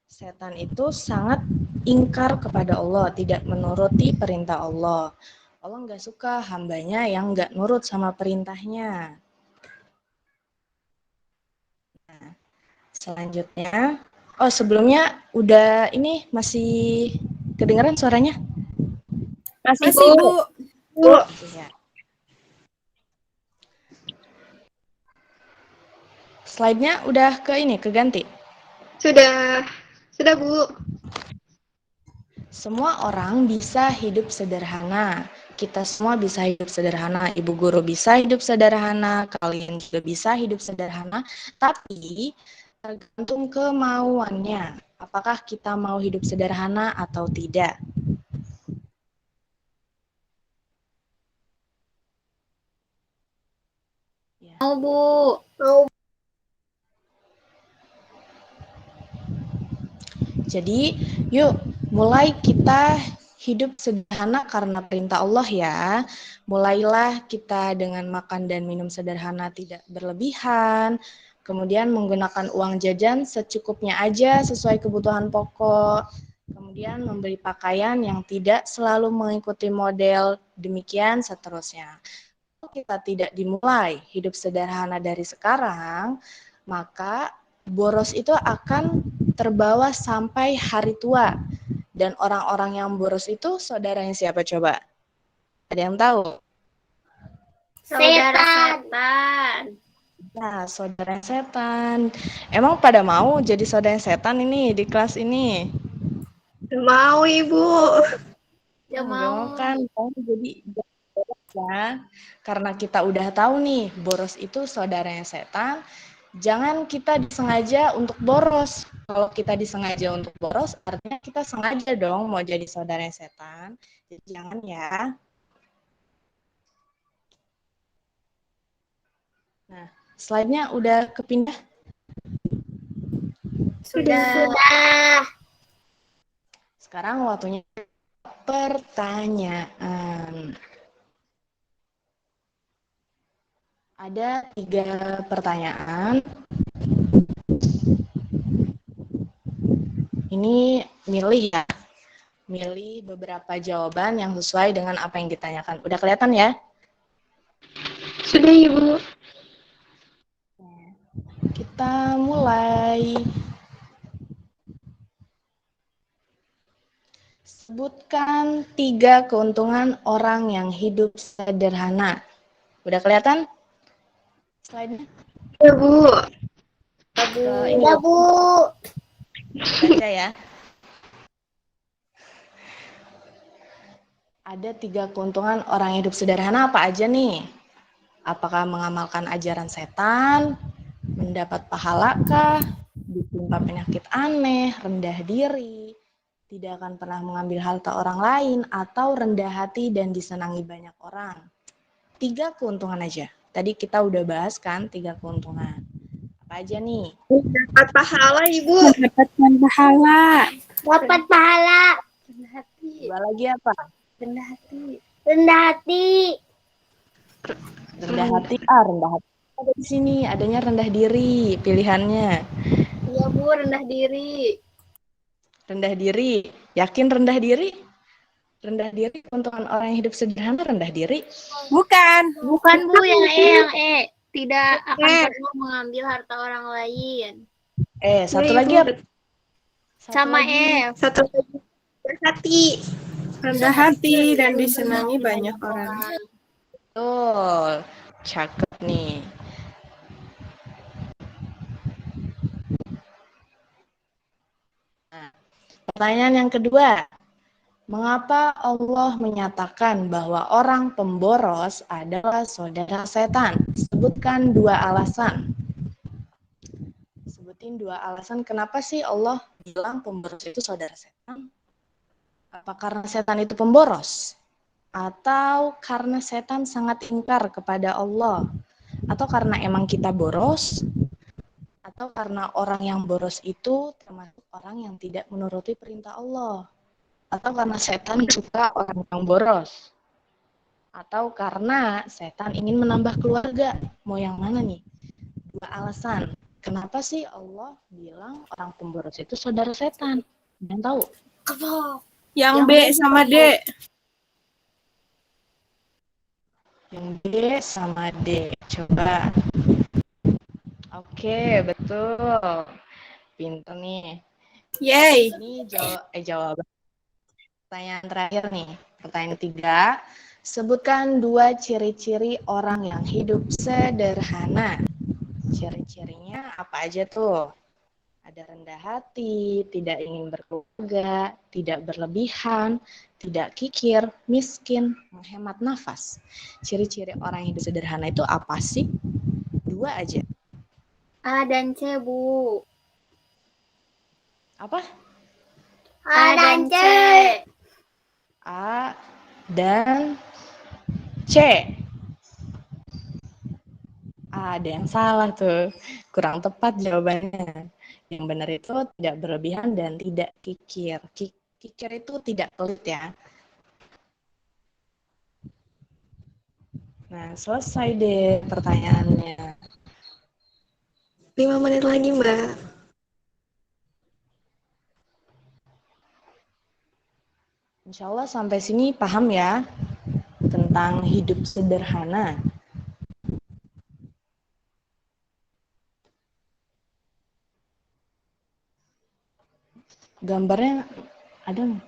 setan itu sangat ingkar kepada Allah, tidak menuruti perintah Allah. Allah nggak suka hambanya yang nggak nurut sama perintahnya. Nah, selanjutnya, sebelumnya udah ini masih kedengaran suaranya? Masih, Masih, Bu. Bu. Iya. Slide-nya udah keganti? Sudah, Bu. Semua orang bisa hidup sederhana. Kita semua bisa hidup sederhana. Ibu guru bisa hidup sederhana. Kalian juga bisa hidup sederhana. Tapi tergantung kemauannya. Apakah kita mau hidup sederhana atau tidak? Mau, Bu. Jadi, yuk mulai kita hidup sederhana karena perintah Allah ya. Mulailah kita dengan makan dan minum sederhana tidak berlebihan. Kemudian menggunakan uang jajan secukupnya aja sesuai kebutuhan pokok. Kemudian membeli pakaian yang tidak selalu mengikuti model, demikian seterusnya. Kalau kita tidak dimulai hidup sederhana dari sekarang, maka boros itu akan terbawa sampai hari tua. Dan orang-orang yang boros itu saudaranya siapa coba? Ada yang tahu? Saudara setan. Nah, saudara setan. Emang pada mau jadi saudara setan ini di kelas ini? Mau, Ibu. Ya Nggak mau mau. kan? Kamu jadi boros ya. Karena kita udah tahu nih, boros itu saudaranya setan. Jangan kita disengaja untuk boros. Kalau kita disengaja untuk boros, artinya kita sengaja dong mau jadi saudara setan. Jadi jangan ya. Nah, slide-nya udah kepindah? Sudah. Sekarang waktunya pertanyaan. Ada 3 pertanyaan. Ini milih ya. Milih beberapa jawaban yang sesuai dengan apa yang ditanyakan. Udah kelihatan ya? Sudah, Ibu. Kita mulai. Sebutkan 3 keuntungan orang yang hidup sederhana. Udah kelihatan? Slide-nya? Ya, Bu. Ya, Bu. Baca ya. Ada 3 keuntungan orang hidup sederhana apa aja nih? Apakah mengamalkan ajaran setan, mendapat pahala kah, ditimpa penyakit aneh, rendah diri, tidak akan pernah mengambil harta orang lain, atau rendah hati dan disenangi banyak orang? 3 keuntungan aja. Tadi kita udah bahas kan 3 keuntungan. Apa aja nih? Dapat pahala, Ibu. Mendapatkan pahala. Dapat pahala. Rendah hati. 2 lagi apa? Rendah hati. Rendah hati. Rendah hati. Rendah hati ada di sini. Adanya rendah diri pilihannya. Iya, Bu, rendah diri. Rendah diri. Yakin rendah diri? Rendah diri keuntungan orang yang hidup sederhana rendah diri? Bukan. Bukan, Bu, yang E. Tidak akan pernah mengambil harta orang lain. Satu lagi apa? Sama F. Satu lagi. Hati. Rendah hati dan disenangi banyak orang. Betul. Cakep nih. Nah, pertanyaan yang kedua. Mengapa Allah menyatakan bahwa orang pemboros adalah saudara setan? Sebutkan 2 alasan. Sebutin 2 alasan kenapa sih Allah bilang pemboros itu saudara setan? Apa karena setan itu pemboros? Atau karena setan sangat ingkar kepada Allah? Atau karena emang kita boros? Atau karena orang yang boros itu termasuk orang yang tidak menuruti perintah Allah, atau karena setan suka orang yang boros, atau karena setan ingin menambah keluarga. Mau yang mana nih? Dua alasan. Kenapa sih Allah bilang orang pemboros itu saudara setan? Yang tahu? Yang B sama D. Yang B sama D. Coba. Oke, betul. Pinter nih. Yay. Ini jawaban. Pertanyaan terakhir nih. Pertanyaan 3. Sebutkan 2 ciri-ciri orang yang hidup sederhana. Ciri-cirinya apa aja tuh? Ada rendah hati, tidak ingin berkeluarga, tidak berlebihan, tidak kikir, miskin, menghemat nafas. Ciri-ciri orang yang hidup sederhana itu apa sih? 2 aja. A dan C, Bu. Apa? A dan C. A dan C. Ada yang salah tuh. Kurang tepat jawabannya. Yang benar itu tidak berlebihan dan tidak kikir. Kikir itu tidak pelit ya. Nah, selesai deh pertanyaannya. 5 menit lagi, Mbak. Insya Allah sampai sini paham ya tentang hidup sederhana. Gambarnya ada nggak?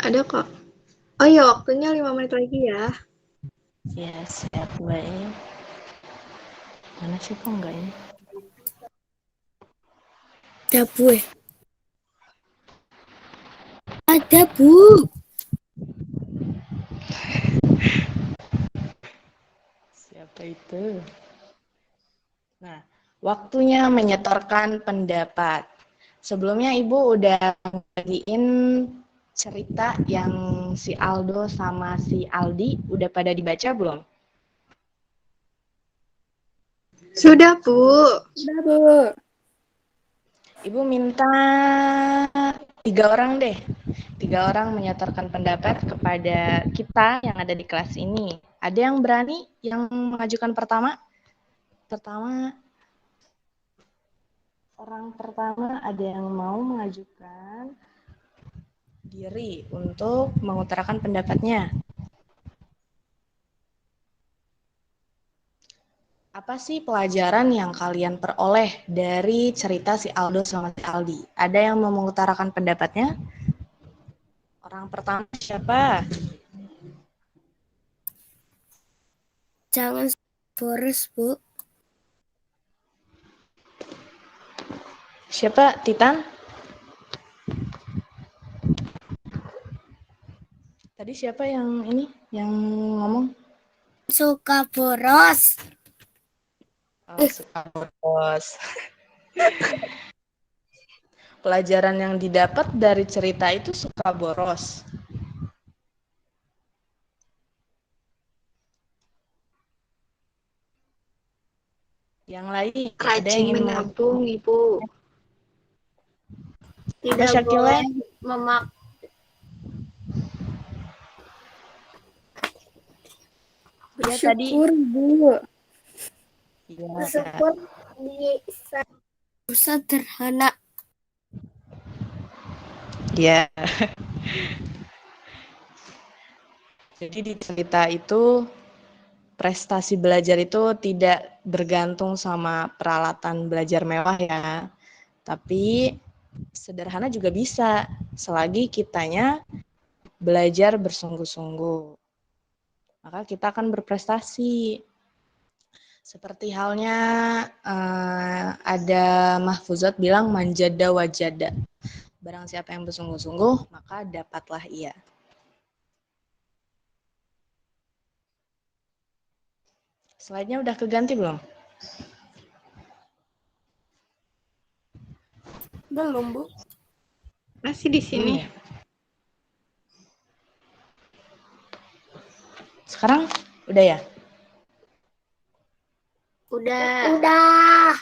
Ada kok. Oh iya, waktunya 5 menit lagi ya. Ya, siap baik. Mana sih kok enggak ini? Ada Bu. Ada, Bu. Siapa itu? Nah, waktunya menyetorkan pendapat. Sebelumnya Ibu udah bagiin cerita yang si Aldo sama si Aldi udah pada dibaca belum? Sudah, Bu. Sudah, Bu. Ibu minta 3 orang deh. 3 orang menyetorkan pendapat kepada kita yang ada di kelas ini. Ada yang berani yang mengajukan pertama? Orang pertama ada yang mau mengajukan diri untuk mengutarakan pendapatnya. Apa sih pelajaran yang kalian peroleh dari cerita si Aldo sama si Aldi? Ada yang mau mengutarakan pendapatnya? Orang pertama siapa? Jangan boros, Bu. Siapa? Titan? Tadi siapa yang ini? Yang ngomong? Suka boros. Oh, suka boros. Pelajaran yang didapat dari cerita itu suka boros. Yang lain, ada yang ingin menabung, Ibu. Tidak boleh memak. Ya, tadi. Bu. Ya. Bersyukur bisa sederhana. Ya. Jadi di cerita itu prestasi belajar itu tidak bergantung sama peralatan belajar mewah ya. Tapi sederhana juga bisa selagi kitanya belajar bersungguh-sungguh. Maka kita akan berprestasi. Seperti halnya ada mahfuzat bilang manjada wajada. Barang siapa yang bersungguh-sungguh, maka dapatlah ia. Slide-nya udah keganti belum? Belum, Bu. Masih di sini. Ya. Sekarang udah ya? Udah.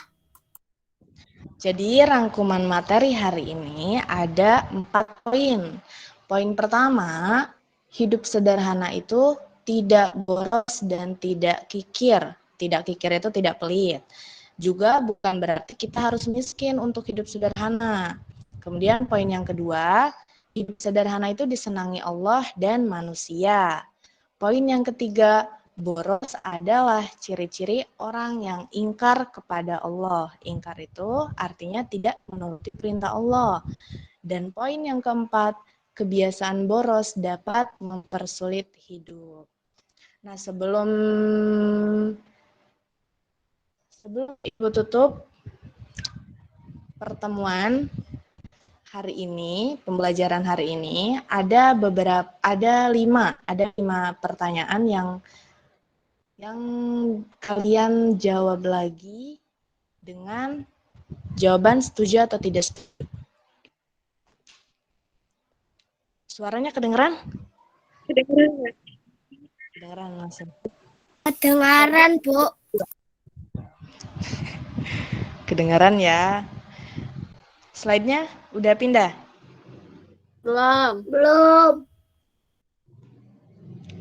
Jadi rangkuman materi hari ini ada 4 poin. Poin pertama, hidup sederhana itu tidak boros dan tidak kikir. Tidak kikir itu tidak pelit. Juga bukan berarti kita harus miskin untuk hidup sederhana. Kemudian poin yang kedua, hidup sederhana itu disenangi Allah dan manusia. Poin yang ketiga, boros adalah ciri-ciri orang yang ingkar kepada Allah. Ingkar itu artinya tidak menuruti perintah Allah. Dan poin yang keempat, kebiasaan boros dapat mempersulit hidup. Nah, sebelum Ibu tutup pertemuan hari ini, pembelajaran hari ini, ada 5 pertanyaan yang kalian jawab lagi dengan jawaban setuju atau tidak setuju. Suaranya kedengeran? Kedengeran nggak? Kedengeran langsung. Kedengaran, Bu. Kedengeran ya. Slide-nya udah pindah? Belum.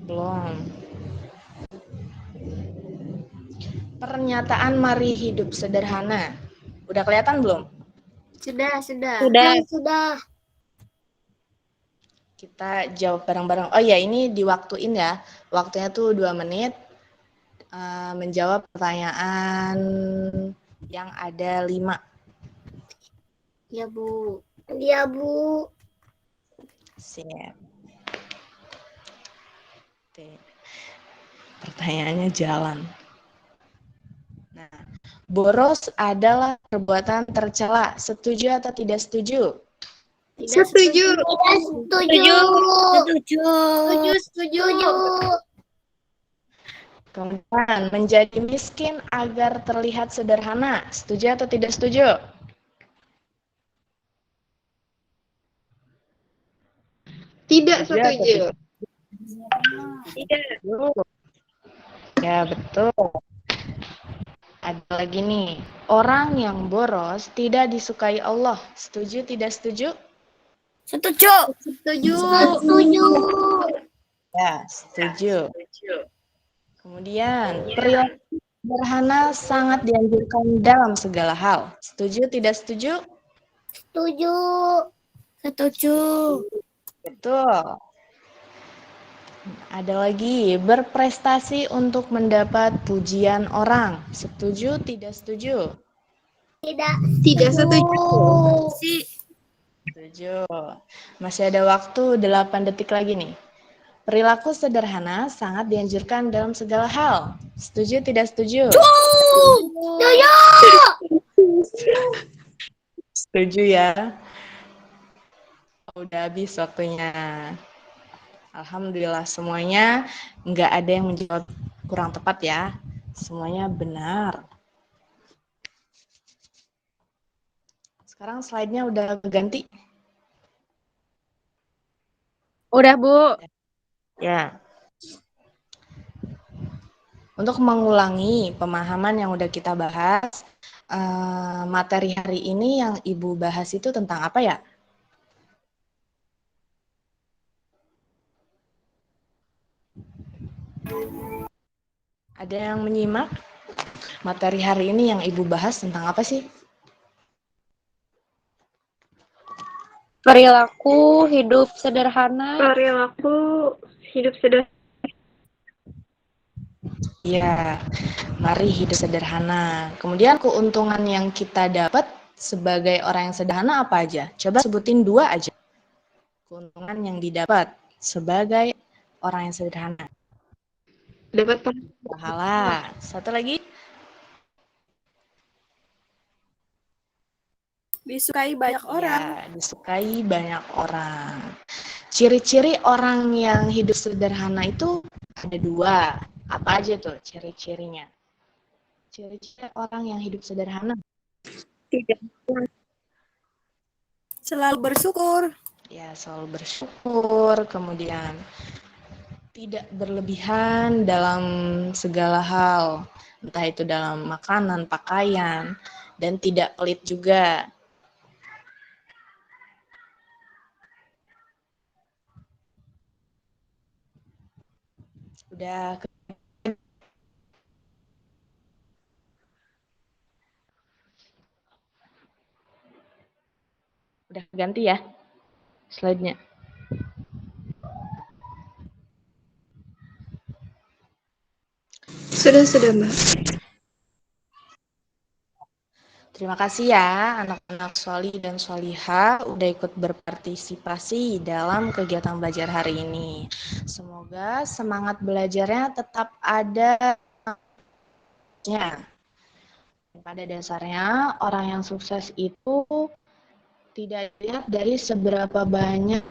Belum. Pernyataan mari hidup sederhana. Udah kelihatan belum? Sudah. Sudah. Kita jawab bareng-bareng. Oh ya, ini diwaktuin ya. Waktunya tuh 2 menit. Menjawab pertanyaan yang ada 5. Ya, Bu. Siap. Pertanyaannya jalan. Nah, boros adalah perbuatan tercela. Setuju atau tidak setuju? Setuju. Setuju. Kemudian, menjadi miskin agar terlihat sederhana. Setuju atau tidak setuju? Tidak setuju. Tidak. Ya, betul. Ada lagi nih. Orang yang boros tidak disukai Allah. Setuju tidak setuju? Setuju. Ya, setuju. Kemudian, perilaku sederhana sangat dianjurkan dalam segala hal. Setuju tidak setuju? Setuju. Betul. Ada lagi, berprestasi untuk mendapat pujian orang. Setuju tidak setuju? Tidak setuju. Setuju. Masih ada waktu 8 detik lagi nih. Perilaku sederhana sangat dianjurkan dalam segala hal. Setuju tidak setuju? Setuju ya. Udah habis waktunya. Alhamdulillah semuanya nggak ada yang menjawab kurang tepat ya. Semuanya benar. Sekarang slide-nya udah ganti. Udah, Bu. Ya. Untuk mengulangi pemahaman yang udah kita bahas, materi hari ini yang Ibu bahas itu tentang apa ya? Ada yang menyimak? Materi hari ini yang Ibu bahas tentang apa sih? Perilaku hidup sederhana. Ya, mari hidup sederhana. Kemudian keuntungan yang kita dapat sebagai orang yang sederhana apa aja? Coba sebutin 2 aja. Keuntungan yang didapat sebagai orang yang sederhana. Dapat pahala. Satu lagi? Disukai banyak orang. Ya, disukai banyak orang. Ciri-ciri orang yang hidup sederhana itu ada 2. Apa aja tuh ciri-cirinya? Ciri-ciri orang yang hidup sederhana. Selalu bersyukur. Ya, selalu bersyukur. Kemudian tidak berlebihan dalam segala hal. Entah itu dalam makanan, pakaian. dan tidak pelit juga. Udah ganti ya slide-nya. Sudah, Mbak. Terima kasih ya anak-anak Sholi dan Sholiha udah ikut berpartisipasi dalam kegiatan belajar hari ini. Semoga semangat belajarnya tetap ada. Pada dasarnya orang yang sukses itu tidak dilihat dari seberapa banyak,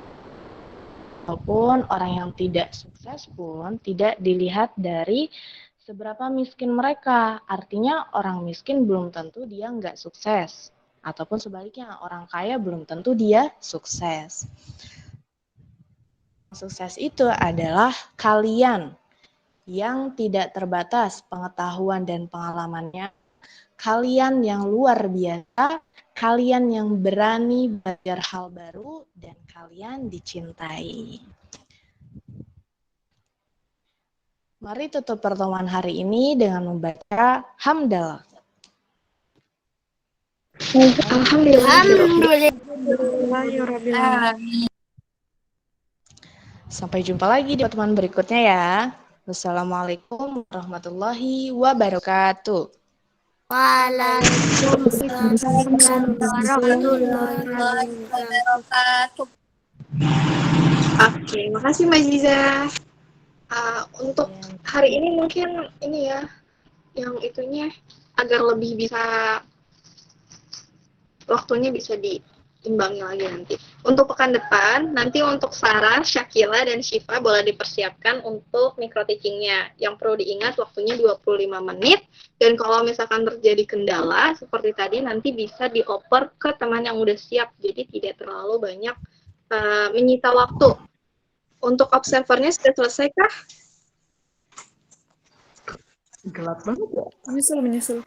ataupun orang yang tidak sukses pun tidak dilihat dari seberapa miskin mereka. Artinya orang miskin belum tentu dia nggak sukses. Ataupun sebaliknya, orang kaya belum tentu dia sukses. Sukses itu adalah kalian yang tidak terbatas pengetahuan dan pengalamannya. Kalian yang luar biasa, kalian yang berani belajar hal baru, dan kalian dicintai. Mari tutup pertemuan hari ini dengan membaca hamdalah. Sampai jumpa lagi di pertemuan berikutnya ya. Wassalamualaikum warahmatullahi wabarakatuh. Waalaikumsalam warahmatullahi wabarakatuh. Oke, makasih Mbak Ziza. Untuk hari ini mungkin ini ya, yang itunya agar lebih bisa waktunya bisa diimbangi lagi nanti. Untuk pekan depan, nanti untuk Sarah, Syakila, dan Syifa boleh dipersiapkan untuk micro teaching-nya. Yang perlu diingat waktunya 25 menit, dan kalau misalkan terjadi kendala seperti tadi, nanti bisa dioper ke teman yang udah siap, jadi tidak terlalu banyak menyita waktu. Untuk observernya sudah selesai kah? Gelap banget ya. Menyusul.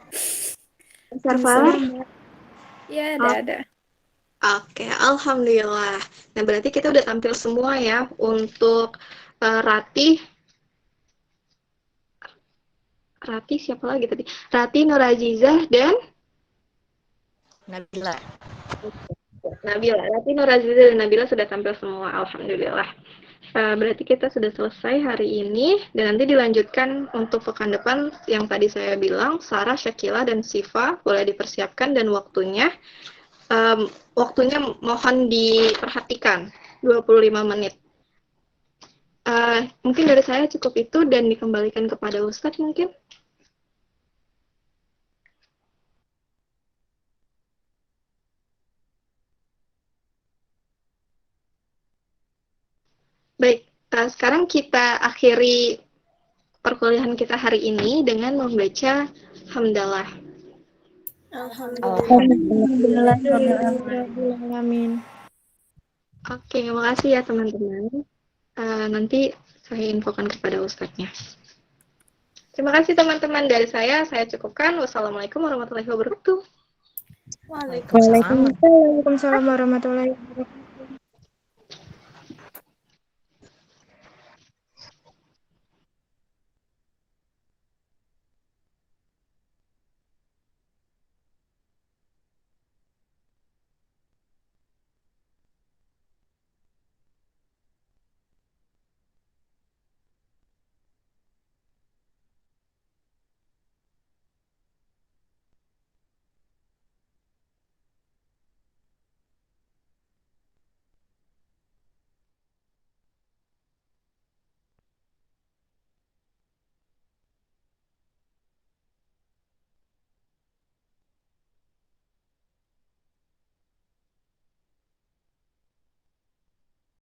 Observer? Ya, ada. Oke, alhamdulillah. Nah, berarti kita udah tampil semua ya untuk Ratih siapa lagi tadi? Ratih, Nurajizah, dan Nabila. Ratih, Nurajizah, dan Nabila sudah tampil semua, alhamdulillah. Berarti kita sudah selesai hari ini, dan nanti dilanjutkan untuk pekan depan yang tadi saya bilang, Sarah, Syakila, dan Sifa boleh dipersiapkan, dan waktunya mohon diperhatikan 25 menit. Mungkin dari saya cukup itu dan dikembalikan kepada Ustadz mungkin. Baik, sekarang kita akhiri perkuliahan kita hari ini dengan membaca hamdalah. Alhamdulillahirrahmanirrahim. Oke, terima kasih ya teman-teman. Nanti saya infokan kepada ustadznya. Terima kasih teman-teman dari saya cukupkan. Wassalamualaikum warahmatullahi wabarakatuh. Waalaikumsalam warahmatullahi wabarakatuh.